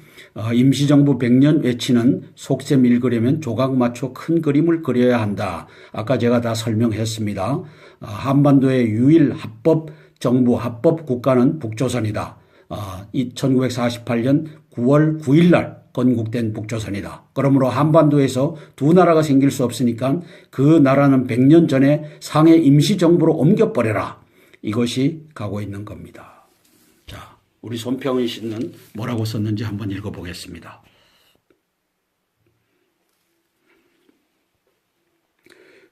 임시정부 100년 외치는 속셈 읽으려면 조각 맞춰 큰 그림을 그려야 한다. 아까 제가 다 설명했습니다. 한반도의 유일 합법 정부 합법 국가는 북조선이다. 1948년 9월 9일 날 건국된 북조선이다. 그러므로 한반도에서 두 나라가 생길 수 없으니까 그 나라는 100년 전에 상해 임시정부로 옮겨버려라. 이것이 가고 있는 겁니다. 자, 우리 손평은 씨는 뭐라고 썼는지 한번 읽어보겠습니다.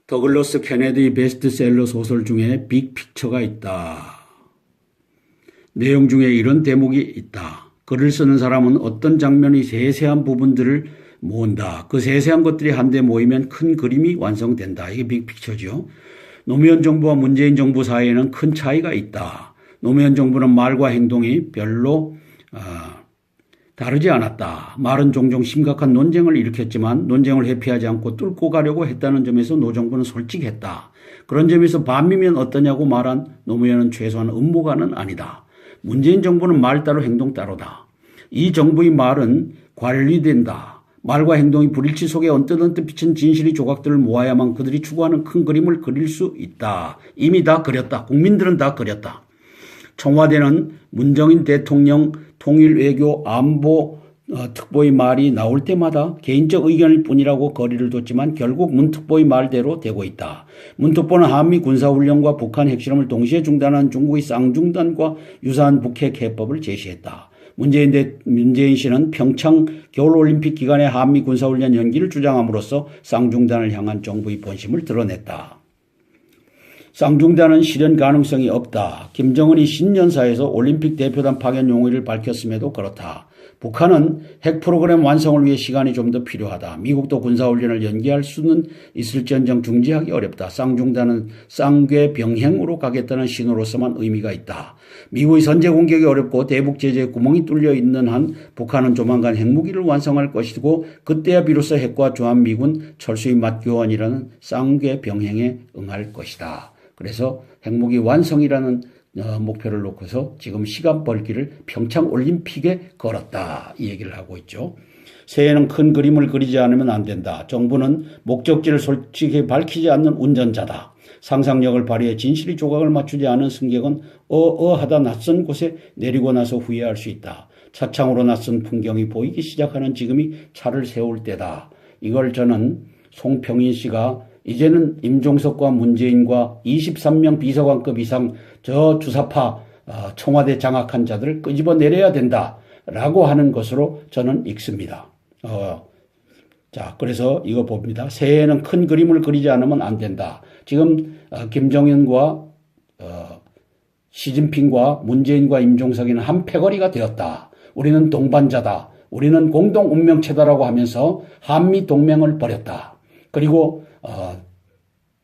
더글러스 케네디 베스트셀러 소설 중에 빅픽처가 있다. 내용 중에 이런 대목이 있다. 글을 쓰는 사람은 어떤 장면의 세세한 부분들을 모은다. 그 세세한 것들이 한데 모이면 큰 그림이 완성된다. 이게 빅픽처죠. 노무현 정부와 문재인 정부 사이에는 큰 차이가 있다. 노무현 정부는 말과 행동이 별로 다르지 않았다. 말은 종종 심각한 논쟁을 일으켰지만 논쟁을 회피하지 않고 뚫고 가려고 했다는 점에서 노 정부는 솔직했다. 그런 점에서 반미면 어떠냐고 말한 노무현은 최소한 음모가는 아니다. 문재인 정부는 말 따로 행동 따로다. 이 정부의 말은 관리된다. 말과 행동이 불일치 속에 언뜻언뜻 비친 진실의 조각들을 모아야만 그들이 추구하는 큰 그림을 그릴 수 있다. 이미 다 그렸다. 국민들은 다 그렸다. 청와대는 문정인 대통령 통일외교 안보 특보의 말이 나올 때마다 개인적 의견일 뿐이라고 거리를 뒀지만 결국 문 특보의 말대로 되고 있다. 문 특보는 한미 군사훈련과 북한 핵실험을 동시에 중단한 중국의 쌍중단과 유사한 북핵 해법을 제시했다. 문재인 씨는 평창 겨울올림픽 기간에 한미 군사훈련 연기를 주장함으로써 쌍중단을 향한 정부의 본심을 드러냈다. 쌍중단은 실현 가능성이 없다. 김정은이 신년사에서 올림픽 대표단 파견 용의를 밝혔음에도 그렇다. 북한은 핵 프로그램 완성을 위해 시간이 좀 더 필요하다. 미국도 군사훈련을 연기할 수는 있을지언정 중지하기 어렵다. 쌍중단은 쌍궤 병행으로 가겠다는 신호로서만 의미가 있다. 미국의 선제 공격이 어렵고 대북 제재에 구멍이 뚫려 있는 한 북한은 조만간 핵무기를 완성할 것이고 그때야 비로소 핵과 주한미군 철수의 맞교환이라는 쌍궤 병행에 응할 것이다. 그래서 핵무기 완성이라는 목표를 놓고서 지금 시간 벌기를 평창올림픽에 걸었다. 이 얘기를 하고 있죠. 새해에는 큰 그림을 그리지 않으면 안 된다. 정부는 목적지를 솔직히 밝히지 않는 운전자다. 상상력을 발휘해 진실의 조각을 맞추지 않은 승객은 어어하다 낯선 곳에 내리고 나서 후회할 수 있다. 차창으로 낯선 풍경이 보이기 시작하는 지금이 차를 세울 때다. 이걸 저는 송평인 씨가 이제는 임종석과 문재인과 23명 비서관급 이상 저 주사파 청와대 장악한 자들을 끄집어내려야 된다라고 하는 것으로 저는 읽습니다. 자, 그래서 이거 봅니다. 새해에는 큰 그림을 그리지 않으면 안 된다. 지금 김정은과 시진핑과 문재인과 임종석이는 한 패거리가 되었다. 우리는 동반자다. 우리는 공동 운명체다라고 하면서 한미 동맹을 벌였다. 그리고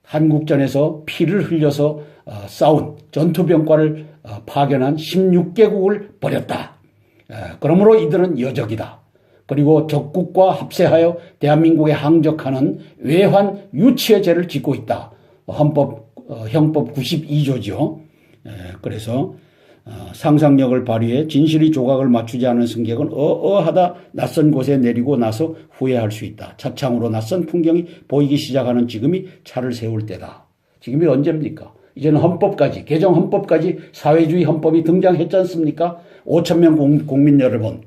한국전에서 피를 흘려서 싸운 전투병과를 파견한 16개국을 벌였다. 그러므로 이들은 여적이다. 그리고 적국과 합세하여 대한민국에 항적하는 외환 유치의 죄를 짓고 있다. 형법 92조죠. 그래서 상상력을 발휘해 진실이 조각을 맞추지 않은 승객은 어어하다 낯선 곳에 내리고 나서 후회할 수 있다. 차창으로 낯선 풍경이 보이기 시작하는 지금이 차를 세울 때다. 지금이 언제입니까? 이제는 헌법까지, 개정 헌법까지 사회주의 헌법이 등장했지 않습니까? 5천만 국민 여러분,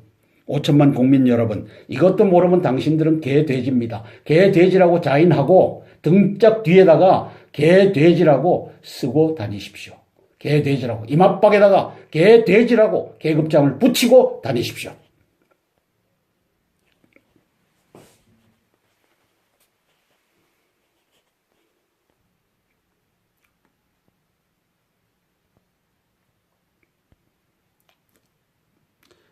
5천만 국민 여러분, 이것도 모르면 당신들은 개돼지입니다. 개돼지라고 자인하고 등짝 뒤에다가 개돼지라고 쓰고 다니십시오. 개돼지라고, 이맛박에다가 개돼지라고 계급장을 붙이고 다니십시오.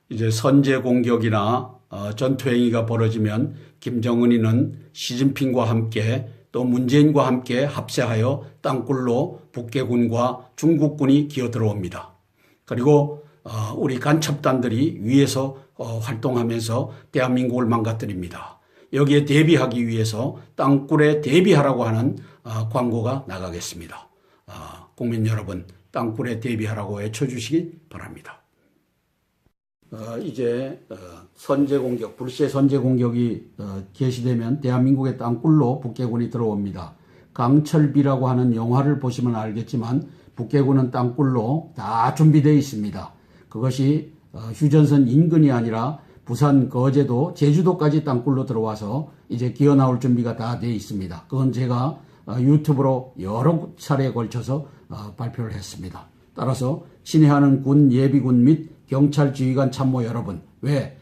이제 선제 공격이나 전투행위가 벌어지면 김정은이는 시진핑과 함께 또 문재인과 함께 합세하여 땅굴로 북계군과 중국군이 기어들어옵니다. 그리고 우리 간첩단들이 위에서 활동하면서 대한민국을 망가뜨립니다. 여기에 대비하기 위해서 땅굴에 대비하라고 하는 광고가 나가겠습니다. 국민 여러분, 땅굴에 대비하라고 외쳐주시기 바랍니다. 이제 선제공격, 불시에 선제공격이 개시되면 대한민국의 땅굴로 북계군이 들어옵니다. 강철비라고 하는 영화를 보시면 알겠지만 북계군은 땅굴로 다 준비되어 있습니다. 그것이 휴전선 인근이 아니라 부산, 거제도, 제주도까지 땅굴로 들어와서 이제 기어나올 준비가 다 되어 있습니다. 그건 제가 유튜브로 여러 차례에 걸쳐서 발표를 했습니다. 따라서 친애하는 군 예비군 및 경찰 지휘관 참모 여러분, 왜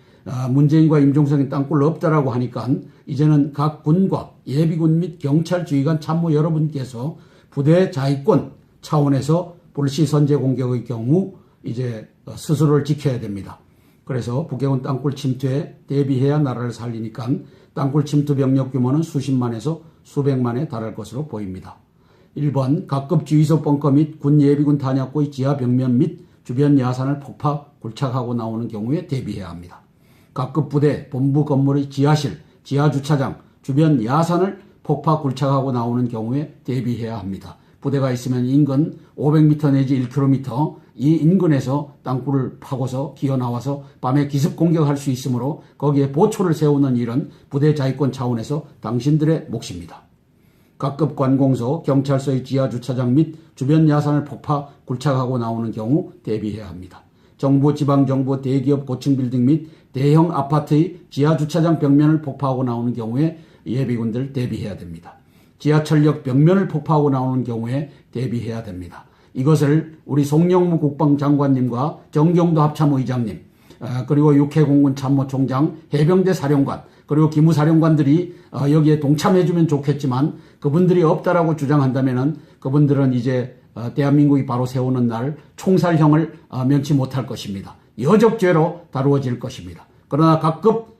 문재인과 임종석이 땅굴로 없다라고 하니까 이제는 각 군과 예비군 및 경찰 지휘관 참모 여러분께서 부대 자위권 차원에서 불시 선제 공격의 경우 이제 스스로를 지켜야 됩니다. 그래서 북해군 땅굴 침투에 대비해야 나라를 살리니까 땅굴 침투 병력 규모는 수십만에서 수백만에 달할 것으로 보입니다. 1번 각급 주유소 벙커 및 군 예비군 탄약고의 지하 벽면 및 주변 야산을 폭파, 굴착하고 나오는 경우에 대비해야 합니다. 각급 부대, 본부 건물의 지하실, 지하주차장, 주변 야산을 폭파, 굴착하고 나오는 경우에 대비해야 합니다. 부대가 있으면 인근 500m 내지 1km 이 인근에서 땅굴을 파고서 기어나와서 밤에 기습 공격할 수 있으므로 거기에 보초를 세우는 일은 부대 자위권 차원에서 당신들의 몫입니다. 각급 관공서, 경찰서의 지하주차장 및 주변 야산을 폭파, 굴착하고 나오는 경우 대비해야 합니다. 정부, 지방정부, 대기업, 고층 빌딩 및 대형 아파트의 지하주차장 벽면을 폭파하고 나오는 경우에 예비군들 대비해야 됩니다. 지하철역 벽면을 폭파하고 나오는 경우에 대비해야 됩니다. 이것을 우리 송영무 국방장관님과 정경도 합참의장님, 그리고 육해공군 참모총장, 해병대 사령관, 그리고 기무사령관들이 여기에 동참해주면 좋겠지만 그분들이 없다라고 주장한다면은 그분들은 이제 대한민국이 바로 세우는 날 총살형을 면치 못할 것입니다. 여적죄로 다루어질 것입니다. 그러나 각급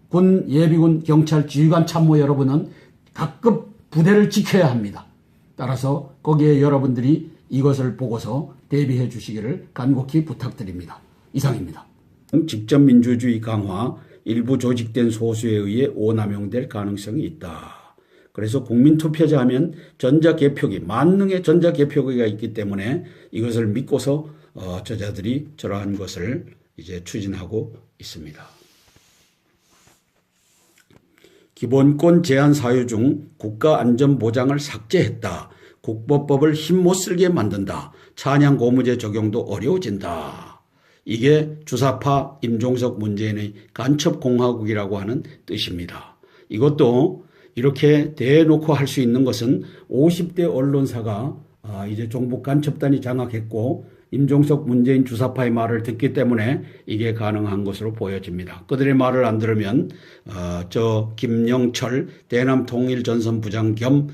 군, 예비군, 경찰, 지휘관 참모 여러분은 각급 부대를 지켜야 합니다. 따라서 거기에 여러분들이 이것을 보고서 대비해 주시기를 간곡히 부탁드립니다. 이상입니다. 직접 민주주의 강화, 일부 조직된 소수에 의해 오남용될 가능성이 있다. 그래서 국민투표자 하면 전자개표기, 만능의 전자개표기가 있기 때문에 이것을 믿고서 저자들이 저러한 것을 이제 추진하고 있습니다. 기본권 제한 사유 중 국가안전보장을 삭제했다. 국보법을 힘 못 쓸게 만든다. 찬양고무죄 적용도 어려워진다. 이게 주사파 임종석 문재인의 간첩공화국이라고 하는 뜻입니다. 이것도 이렇게 대놓고 할 수 있는 것은 50대 언론사가 이제 종북 간첩단이 장악했고 임종석 문재인 주사파의 말을 듣기 때문에 이게 가능한 것으로 보여집니다. 그들의 말을 안 들으면 저 김영철 대남통일전선부장 겸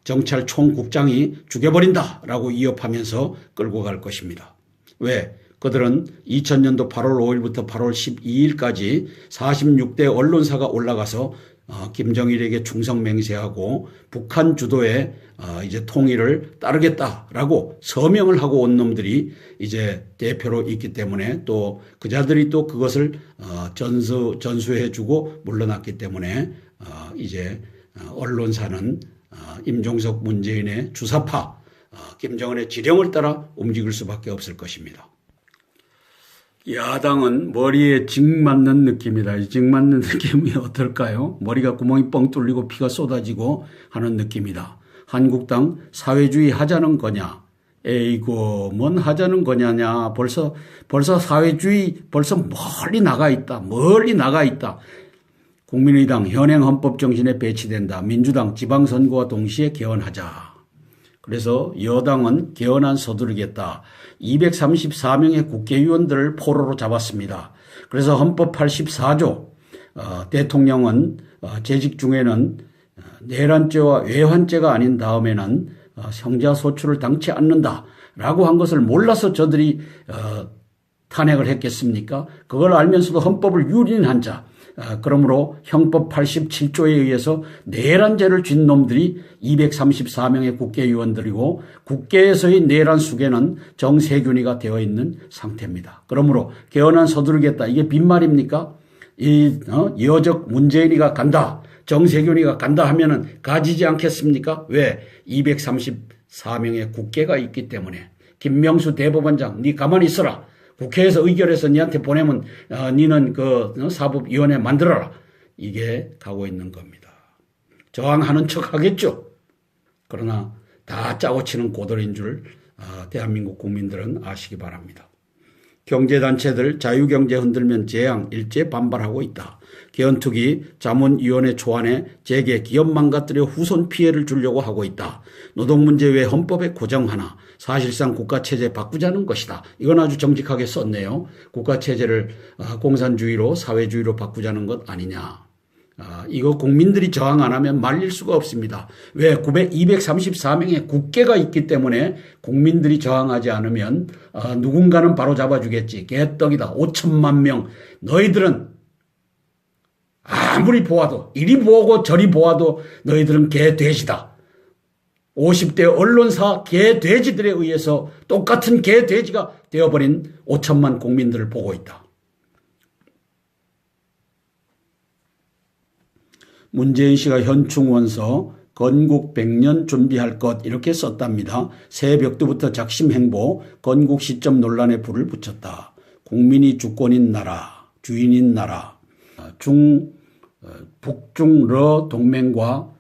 정찰 총국장이 죽여버린다라고 위협하면서 끌고 갈 것입니다. 왜? 그들은 2000년도 8월 5일부터 8월 12일까지 46대 언론사가 올라가서 김정일에게 충성 맹세하고 북한 주도의 이제 통일을 따르겠다라고 서명을 하고 온 놈들이 이제 대표로 있기 때문에 또 그자들이 또 그것을 전수해주고 물러났기 때문에 이제 언론사는 임종석 문재인의 주사파 김정은의 지령을 따라 움직일 수밖에 없을 것입니다. 야당은 머리에 징 맞는 느낌이다. 이 징 맞는 느낌이 어떨까요? 머리가 구멍이 뻥 뚫리고 피가 쏟아지고 하는 느낌이다. 한국당 사회주의 하자는 거냐? 에이고 뭔 하자는 거냐냐. 벌써 사회주의 벌써 멀리 나가 있다. 멀리 나가 있다. 국민의당 현행 헌법 정신에 배치된다. 민주당 지방선거와 동시에 개헌하자. 그래서 여당은 개헌안 서두르겠다. 234명의 국회의원들을 포로로 잡았습니다. 그래서 헌법 84조 대통령은 재직 중에는 내란죄와 외환죄가 아닌 다음에는 형사소추를 당치 않는다라고 한 것을 몰라서 저들이 탄핵을 했겠습니까? 그걸 알면서도 헌법을 유린한 자. 그러므로 형법 87조에 의해서 내란죄를 진 놈들이 234명의 국회의원들이고 국회에서의 내란 수괴는 정세균이가 되어 있는 상태입니다. 그러므로 개헌안 서두르겠다. 이게 빈말입니까? 여적 문재인이가 간다. 정세균이가 간다 하면은 가지지 않겠습니까? 왜? 234명의 국회가 있기 때문에. 김명수 대법원장, 니 가만히 있어라. 국회에서 의결해서 니한테 보내면 니는 그 사법위원회 만들어라. 이게 가고 있는 겁니다. 저항하는 척 하겠죠. 그러나 다 짜고 치는 고돌인 줄 대한민국 국민들은 아시기 바랍니다. 경제단체들 자유경제 흔들면 재앙 일제 반발하고 있다. 개헌특위 자문위원회 초안에 재계 기업 망가뜨려 후손 피해를 주려고 하고 있다. 노동문제 왜 헌법에 고정하나. 사실상 국가체제 바꾸자는 것이다. 이건 아주 정직하게 썼네요. 국가체제를 공산주의로 사회주의로 바꾸자는 것 아니냐. 이거 국민들이 저항 안 하면 말릴 수가 없습니다. 왜? 234명의 국회가 있기 때문에 국민들이 저항하지 않으면 누군가는 바로 잡아주겠지. 개떡이다. 5천만 명. 너희들은 아무리 보아도 이리 보고 저리 보아도 너희들은 개돼지다. 50대 언론사 개돼지들에 의해서 똑같은 개돼지가 되어버린 5천만 국민들을 보고 있다. 문재인 씨가 현충원서 건국 100년 준비할 것 이렇게 썼답니다. 새벽부터 작심행보 건국 시점 논란에 불을 붙였다. 국민이 주권인 나라, 주인인 나라, 북중러 동맹과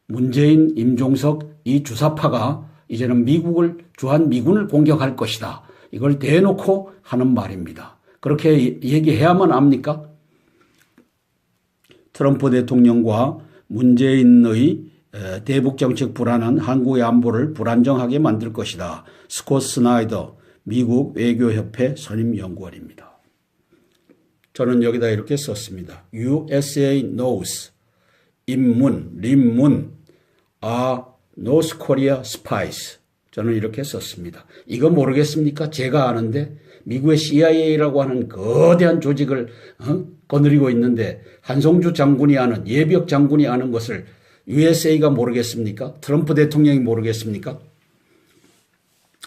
문재인, 임종석 이 주사파가 이제는 주한미군을 공격할 것이다. 이걸 대놓고 하는 말입니다. 그렇게 얘기해야만 합니까? 트럼프 대통령과 문재인의 대북정책 불안은 한국의 안보를 불안정하게 만들 것이다. 스콧 스나이더 미국 외교협회 선임연구원입니다. 저는 여기다 이렇게 썼습니다. USA knows 임문, 림문 are North Korea spies. 저는 이렇게 썼습니다. 이거 모르겠습니까? 제가 아는데 미국의 CIA라고 하는 거대한 조직을 거느리고 있는데 한송주 장군이 아는 예비역 장군이 아는 것을 USA가 모르겠습니까? 트럼프 대통령이 모르겠습니까?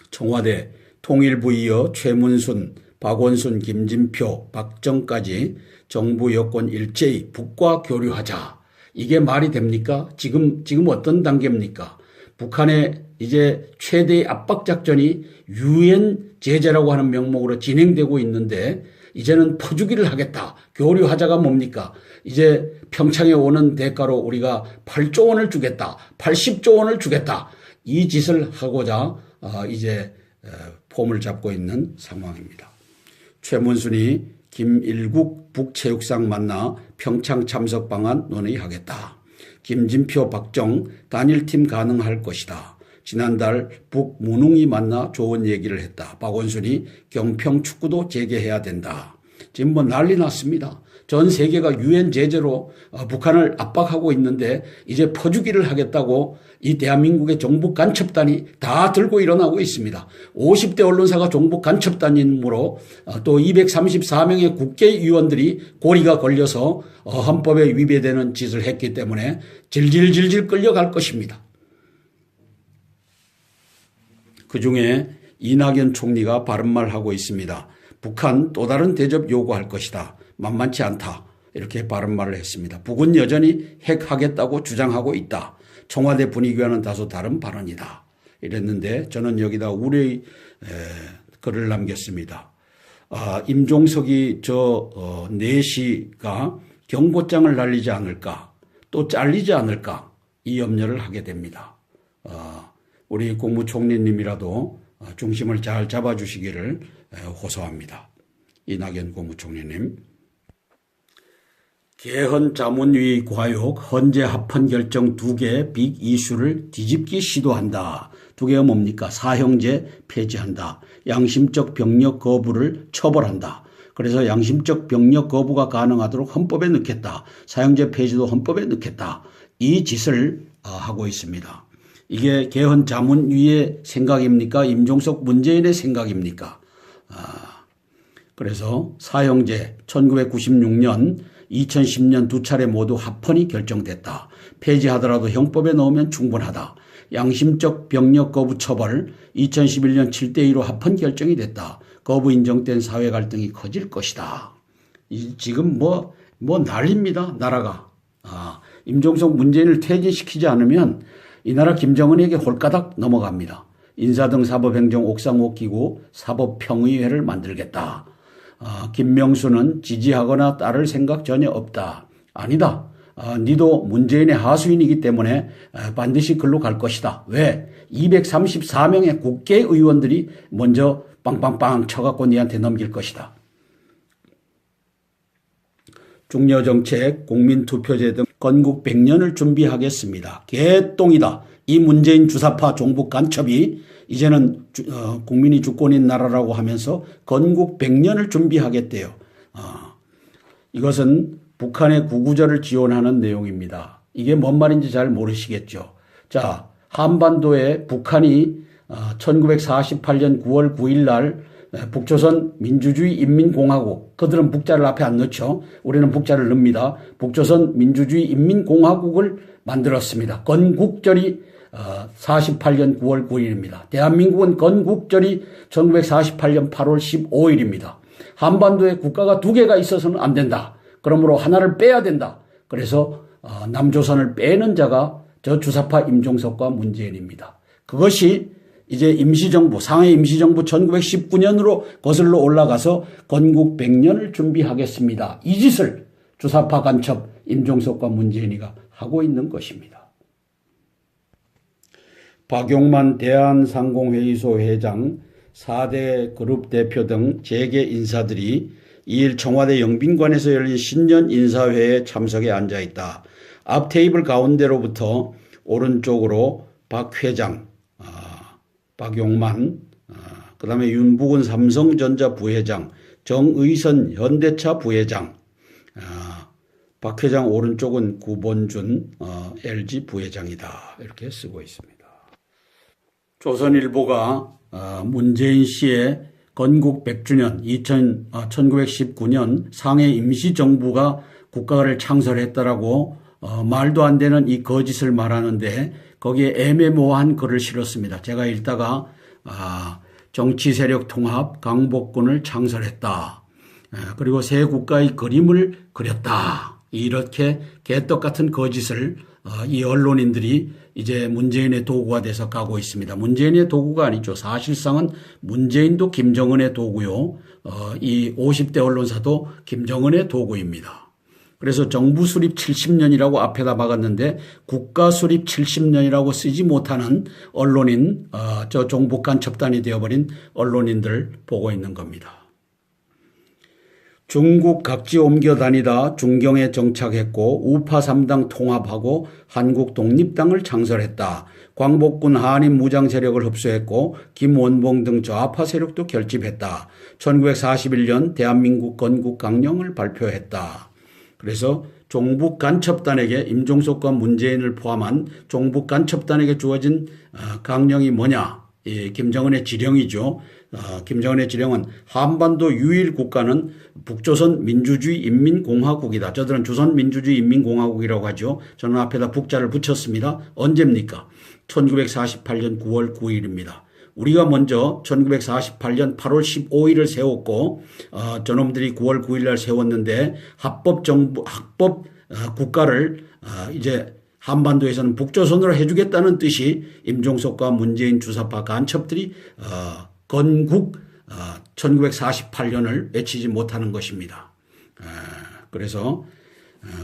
청와대 통일부 이어 최문순, 박원순, 김진표, 박정까지 정부 여권 일제히 북과 교류하자. 이게 말이 됩니까? 지금 어떤 단계입니까? 북한의 이제 최대의 압박작전이 유엔 제재라고 하는 명목으로 진행되고 있는데 이제는 퍼주기를 하겠다. 교류하자가 뭡니까? 이제 평창에 오는 대가로 우리가 8조 원을 주겠다. 80조 원을 주겠다. 이 짓을 하고자 이제 폼을 잡고 있는 상황입니다. 최문순이 김일국 북체육상 만나 평창 참석 방안 논의하겠다. 김진표, 박정 단일팀 가능할 것이다. 지난달 북무능이 만나 좋은 얘기를 했다. 박원순이 경평 축구도 재개해야 된다. 지금 뭐 난리 났습니다. 전 세계가 유엔 제재로 북한을 압박하고 있는데 이제 퍼주기를 하겠다고 이 대한민국의 종북 간첩단이 다 들고 일어나고 있습니다. 50대 언론사가 종북 간첩단이므로 또 234명의 국회의원들이 고리가 걸려서 헌법에 위배되는 짓을 했기 때문에 질질질질 끌려갈 것입니다. 그중에 이낙연 총리가 바른말 하고 있습니다. 북한 또 다른 대접 요구할 것이다. 만만치 않다. 이렇게 바른말을 했습니다. 북은 여전히 핵하겠다고 주장하고 있다. 청와대 분위기와는 다소 다른 발언이다. 이랬는데 저는 여기다 우려의 글을 남겼습니다. 임종석이 저 내시가 경고장을 날리지 않을까 또 잘리지 않을까 이 염려를 하게 됩니다. 우리 국무총리님이라도 중심을 잘 잡아주시기를 호소합니다. 이낙연 국무총리님. 개헌 자문위 과욕 헌재 합헌 결정 2개 빅 이슈를 뒤집기 시도한다. 2개가 뭡니까? 사형제 폐지한다. 양심적 병력 거부를 처벌한다. 그래서 양심적 병력 거부가 가능하도록 헌법에 넣겠다. 사형제 폐지도 헌법에 넣겠다. 이 짓을 하고 있습니다. 이게 개헌 자문위의 생각입니까? 임종석 문재인의 생각입니까? 그래서 사형제 1996년 2010년 2차례 모두 합헌이 결정됐다. 폐지하더라도 형법에 넣으면 충분하다. 양심적 병력 거부 처벌 2011년 7대2로 합헌 결정이 됐다. 거부 인정된 사회 갈등이 커질 것이다. 지금 뭐 난립니다. 나라가. 임종석 문재인을 퇴진시키지 않으면 이 나라 김정은에게 홀가닥 넘어갑니다. 인사 등 사법행정 옥상 못 끼고 사법평의회를 만들겠다. 김명수는 지지하거나 따를 생각 전혀 없다. 아니다. 니도 문재인의 하수인이기 때문에 반드시 글로 갈 것이다. 왜? 234명의 국회의원들이 먼저 빵빵빵 쳐갖고 니한테 넘길 것이다. 중요정책, 국민투표제 등 건국 100년을 준비하겠습니다. 개똥이다. 이 문재인 주사파 종북 간첩이 이제는 국민이 주권인 나라라고 하면서 건국 100년을 준비하겠대요. 이것은 북한의 구구절을 지원하는 내용입니다. 이게 뭔 말인지 잘 모르시겠죠. 자, 한반도에 북한이 1948년 9월 9일 날 북조선 민주주의 인민공화국, 그들은 북자를 앞에 안 넣죠. 우리는 북자를 넣습니다. 북조선 민주주의 인민공화국을 만들었습니다. 건국절이 48년 9월 9일입니다. 대한민국은 건국절이 1948년 8월 15일입니다. 한반도에 국가가 2개가 있어서는 안 된다. 그러므로 하나를 빼야 된다. 그래서 남조선을 빼는 자가 저 주사파 임종석과 문재인입니다. 그것이 이제 임시정부, 상해 임시정부 1919년으로 거슬러 올라가서 건국 100년을 준비하겠습니다. 이 짓을 주사파 간첩 임종석과 문재인이가 하고 있는 것입니다. 박용만 대한상공회의소 회장, 4대 그룹 대표 등 재계 인사들이 2일 청와대 영빈관에서 열린 신년 인사회에 참석해 앉아있다. 앞 테이블 가운데로부터 오른쪽으로 박 회장, 박용만, 그 다음에 윤부근 삼성전자 부회장, 정의선 현대차 부회장, 박 회장 오른쪽은 구본준 LG 부회장이다. 이렇게 쓰고 있습니다. 조선일보가 문재인 씨의 건국 100주년 1919년 상해 임시정부가 국가를 창설했다라고 말도 안 되는 이 거짓을 말하는데 거기에 애매모호한 글을 실었습니다. 제가 읽다가 정치세력 통합 강복군을 창설했다. 그리고 새 국가의 그림을 그렸다. 이렇게 개떡 같은 거짓을 이 언론인들이 이제 문재인의 도구가 돼서 가고 있습니다. 문재인의 도구가 아니죠. 사실상은 문재인도 김정은의 도구요. 이 50대 언론사도 김정은의 도구입니다. 그래서 정부 수립 70년이라고 앞에다 박았는데 국가 수립 70년이라고 쓰지 못하는 언론인, 저 종북 간첩단이 되어버린 언론인들 보고 있는 겁니다. 중국 각지 옮겨 다니다 중경에 정착했고 우파 3당 통합하고 한국 독립당을 창설했다. 광복군 한인 무장 세력을 흡수했고 김원봉 등 좌파 세력도 결집했다. 1941년 대한민국 건국 강령을 발표했다. 그래서 종북 간첩단에게 임종석과 문재인을 포함한 종북 간첩단에게 주어진 강령이 뭐냐? 김정은의 지령이죠. 김정은의 지령은 한반도 유일 국가는 북조선 민주주의 인민공화국이다. 저들은 조선민주주의 인민공화국이라고 하죠. 저는 앞에다 북자를 붙였습니다. 언제입니까? 1948년 9월 9일입니다. 우리가 먼저 1948년 8월 15일을 세웠고 저놈들이 9월 9일 날 세웠는데 합법 국가를 이제 한반도에서는 북조선으로 해주겠다는 뜻이 임종석과 문재인 주사파 간첩들이 건국 1948년을 외치지 못하는 것입니다. 그래서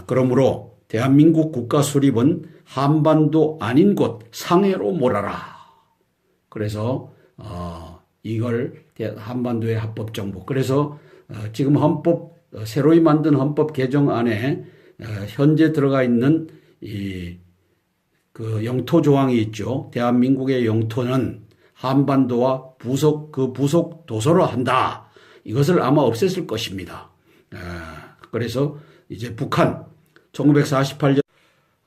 그러므로 대한민국 국가 수립은 한반도 아닌 곳 상해로 몰아라. 그래서 이걸 한반도의 합법정부. 그래서 지금 헌법 새로이 만든 헌법 개정안에 현재 들어가 있는 그 영토 조항이 있죠. 대한민국의 영토는 한반도와 부속 도서로 한다. 이것을 아마 없앴을 것입니다. 그래서 이제 북한 1948년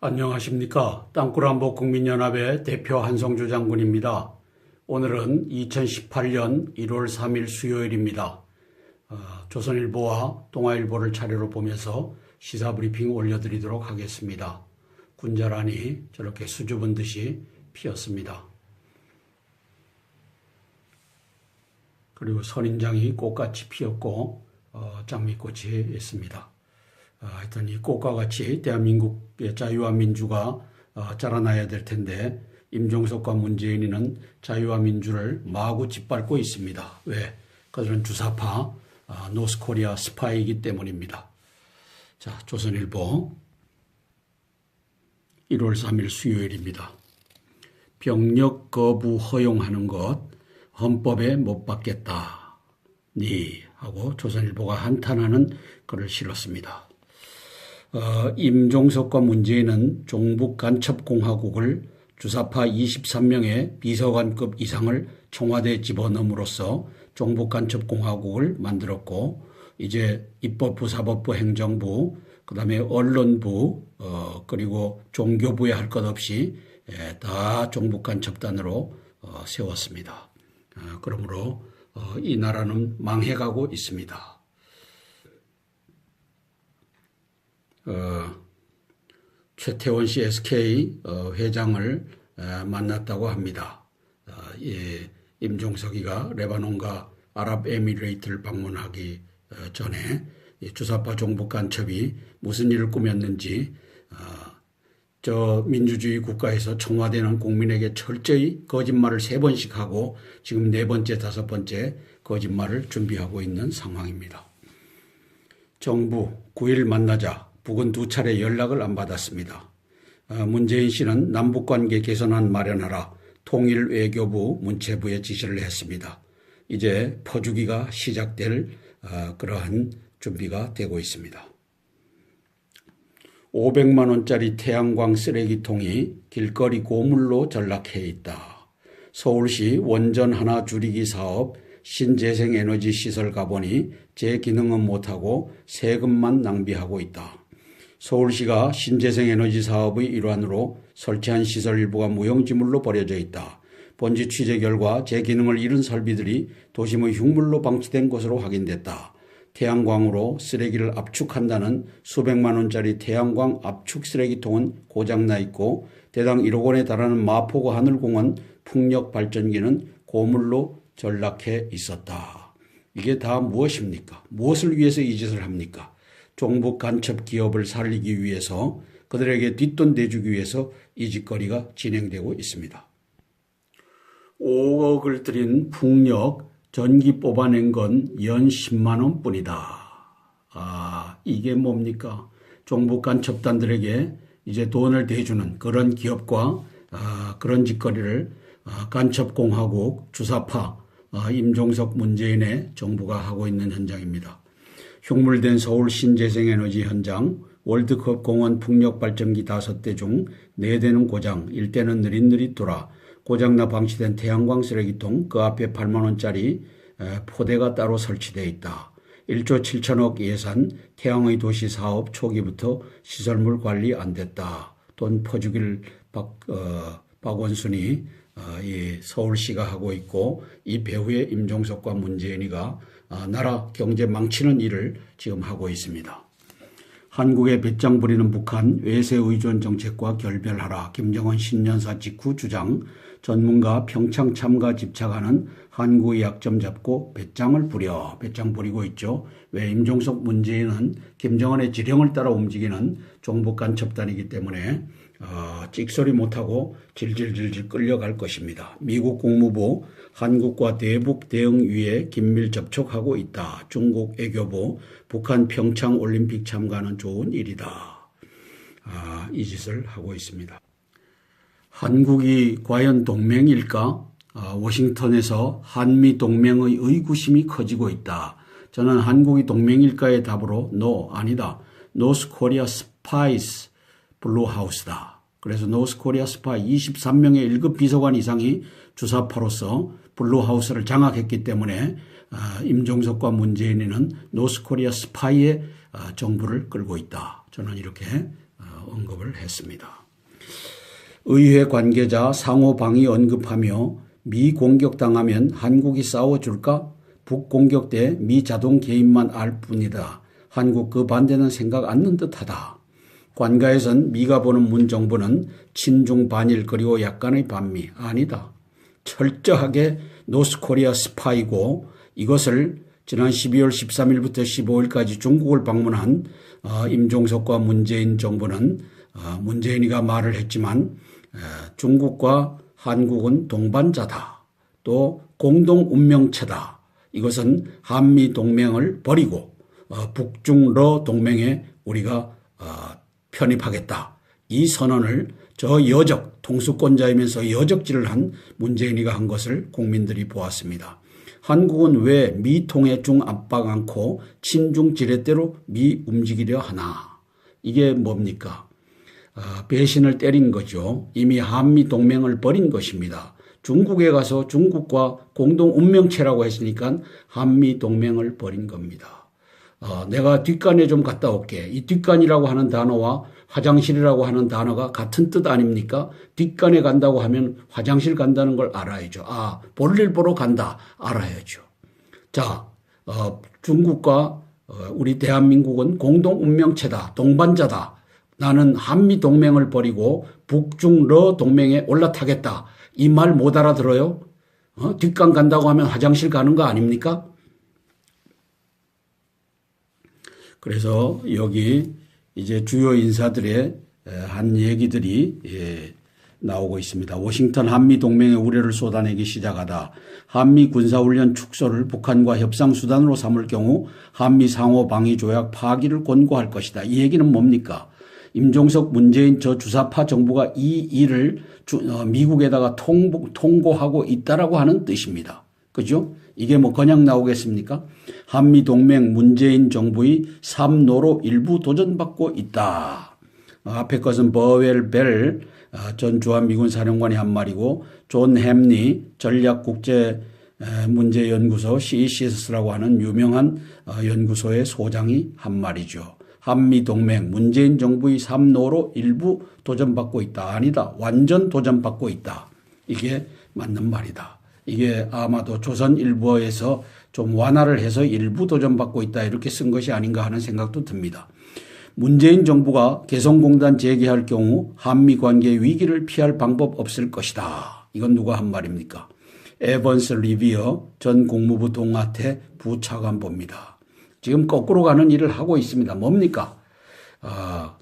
안녕하십니까. 땅굴한복 국민연합의 대표 한성주 장군입니다. 오늘은 2018년 1월 3일 수요일입니다. 조선일보와 동아일보를 차례로 보면서 시사브리핑 올려드리도록 하겠습니다. 군자란이 저렇게 수줍은 듯이 피었습니다. 그리고 선인장이 꽃같이 피었고 장미꽃이 있습니다. 하여튼 이 꽃과 같이 대한민국의 자유와 민주가 자라나야 될 텐데 임종석과 문재인이는 자유와 민주를 마구 짓밟고 있습니다. 왜? 그들은 주사파 노스코리아 스파이이기 때문입니다. 자, 조선일보 1월 3일 수요일입니다. 병력 거부 허용하는 것 헌법에 못 받겠다. 니 하고 조선일보가 한탄하는 글을 실었습니다. 임종석과 문재인은 종북 간첩공화국을 주사파 23명의 비서관급 이상을 청와대에 집어넣음으로써 종북 간첩공화국을 만들었고 이제 입법부, 사법부, 행정부, 그 다음에 언론부, 그리고 종교부에 할 것 없이 다 종북 간첩단으로 세웠습니다. 그러므로 이 나라는 망해가고 있습니다. 최태원 씨 SK 회장을 만났다고 합니다. 임종석이가 레바논과 아랍에미레이트를 방문하기 전에 주사파 종북 간첩이 무슨 일을 꾸몄는지 저 민주주의 국가에서 청와대는 국민에게 철저히 거짓말을 3번씩 하고 지금 4번째, 5번째 거짓말을 준비하고 있는 상황입니다. 정부 9일 만나자 북은 2차례 연락을 안 받았습니다. 문재인 씨는 남북관계 개선안 마련하라 통일외교부 문체부에 지시를 했습니다. 이제 퍼주기가 시작될 그러한 준비가 되고 있습니다. 500만 원짜리 태양광 쓰레기통이 길거리 고물로 전락해 있다. 서울시 원전 하나 줄이기 사업 신재생에너지 시설 가보니 제 기능은 못하고 세금만 낭비하고 있다. 서울시가 신재생에너지 사업의 일환으로 설치한 시설 일부가 무용지물로 버려져 있다. 본지 취재 결과 제 기능을 잃은 설비들이 도심의 흉물로 방치된 것으로 확인됐다. 태양광으로 쓰레기를 압축한다는 수백만 원짜리 태양광 압축 쓰레기통은 고장나 있고 대당 1억 원에 달하는 마포구 하늘공원 풍력 발전기는 고물로 전락해 있었다. 이게 다 무엇입니까? 무엇을 위해서 이 짓을 합니까? 종북 간첩 기업을 살리기 위해서 그들에게 뒷돈 내주기 위해서 이 짓거리가 진행되고 있습니다. 5억을 들인 풍력 전기 뽑아낸 건 연 10만 원뿐이다. 이게 뭡니까? 종북 간첩단들에게 이제 돈을 대주는 그런 기업과 그런 짓거리를 간첩공화국 주사파 임종석 문재인의 정부가 하고 있는 현장입니다. 흉물된 서울 신재생에너지 현장, 월드컵 공원 풍력발전기 5대 중 4대는 고장, 1대는 느릿느릿 돌아 고장나 방치된 태양광 쓰레기통, 그 앞에 8만 원짜리 포대가 따로 설치되어 있다. 1조 7천억 예산 태양의 도시 사업 초기부터 시설물 관리 안 됐다. 돈 퍼주길 박원순이 이 서울시가 하고 있고, 이 배후에 임종석과 문재인이가 나라 경제 망치는 일을 지금 하고 있습니다. 한국에 배짱 부리는 북한, 외세 의존 정책과 결별하라. 김정은 신년사 직후 주장. 전문가 평창 참가 집착하는 한국의 약점 잡고 배짱을 배짱 부리고 있죠. 왜? 임종석 문재인은 김정은의 지령을 따라 움직이는 종북 간첩단이기 때문에 찍소리 못하고 질질질질 끌려갈 것입니다. 미국 국무부 한국과 대북 대응위에 긴밀 접촉하고 있다. 중국 외교부 북한 평창 올림픽 참가는 좋은 일이다. 이 짓을 하고 있습니다. 한국이 과연 동맹일까? 워싱턴에서 한미 동맹의 의구심이 커지고 있다. 저는 한국이 동맹일까의 답으로 no, 아니다. 노스 코리아 스파이스 블루하우스다. 그래서 노스 코리아 스파이 23명의 1급 비서관 이상이 주사파로서 블루하우스를 장악했기 때문에 임종석과 문재인은 노스 코리아 스파이의 정부를 끌고 있다. 저는 이렇게 언급을 했습니다. 의회 관계자 상호 방위 언급하며 미 공격당하면 한국이 싸워줄까? 북 공격 때 미 자동 개입만 알 뿐이다. 한국 그 반대는 생각 않는 듯하다. 관가에선 미가 보는 문 정부는 친중 반일 그리고 약간의 반미. 아니다. 철저하게 노스코리아 스파이고, 이것을 지난 12월 13일부터 15일까지 중국을 방문한 임종석과 문재인 정부는 문재인이가 말을 했지만 중국과 한국은 동반자다. 또 공동 운명체다. 이것은 한미 동맹을 버리고 북중러 동맹에 우리가 편입하겠다. 이 선언을 저 여적, 통수권자이면서 여적질을 한 문재인이가 한 것을 국민들이 보았습니다. 한국은 왜 미통에 중 압박 않고 친중 지렛대로 미 움직이려 하나? 이게 뭡니까? 배신을 때린 거죠. 이미 한미 동맹을 버린 것입니다. 중국에 가서 중국과 공동 운명체라고 했으니까 한미 동맹을 버린 겁니다. 내가 뒷간에 좀 갔다 올게. 이 뒷간이라고 하는 단어와 화장실이라고 하는 단어가 같은 뜻 아닙니까? 뒷간에 간다고 하면 화장실 간다는 걸 알아야죠. 볼일 보러 간다. 알아야죠. 자, 중국과 우리 대한민국은 공동 운명체다. 동반자다. 나는 한미 동맹을 버리고 북중러 동맹에 올라타겠다. 이 말 못 알아들어요? 뒷간 간다고 하면 화장실 가는 거 아닙니까? 그래서 여기 이제 주요 인사들의 한 얘기들이 나오고 있습니다. 워싱턴 한미 동맹의 우려를 쏟아내기 시작하다. 한미 군사훈련 축소를 북한과 협상수단으로 삼을 경우 한미 상호 방위 조약 파기를 권고할 것이다. 이 얘기는 뭡니까? 임종석 문재인 저 주사파 정부가 이 일을 미국에다가 통고하고 있다라고 하는 뜻입니다. 그죠? 이게 뭐 그냥 나오겠습니까? 한미 동맹 문재인 정부의 삼노로 일부 도전받고 있다. 앞에 것은 버웰 벨 전 주한미군 사령관이 한 말이고, 존 햄리 전략국제문제연구소 CCS라고 하는 유명한 연구소의 소장이 한 말이죠. 한미동맹 문재인 정부의 삼노로 일부 도전받고 있다. 아니다. 완전 도전받고 있다. 이게 맞는 말이다. 이게 아마도 조선일보에서 좀 완화를 해서 일부 도전받고 있다 이렇게 쓴 것이 아닌가 하는 생각도 듭니다. 문재인 정부가 개성공단 재개할 경우 한미관계 위기를 피할 방법 없을 것이다. 이건 누가 한 말입니까? 에번스 리비어 전 국무부 동아태 부차관보입니다. 지금 거꾸로 가는 일을 하고 있습니다. 뭡니까?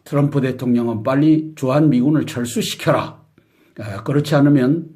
트럼프 대통령은 빨리 주한미군을 철수시켜라. 그렇지 않으면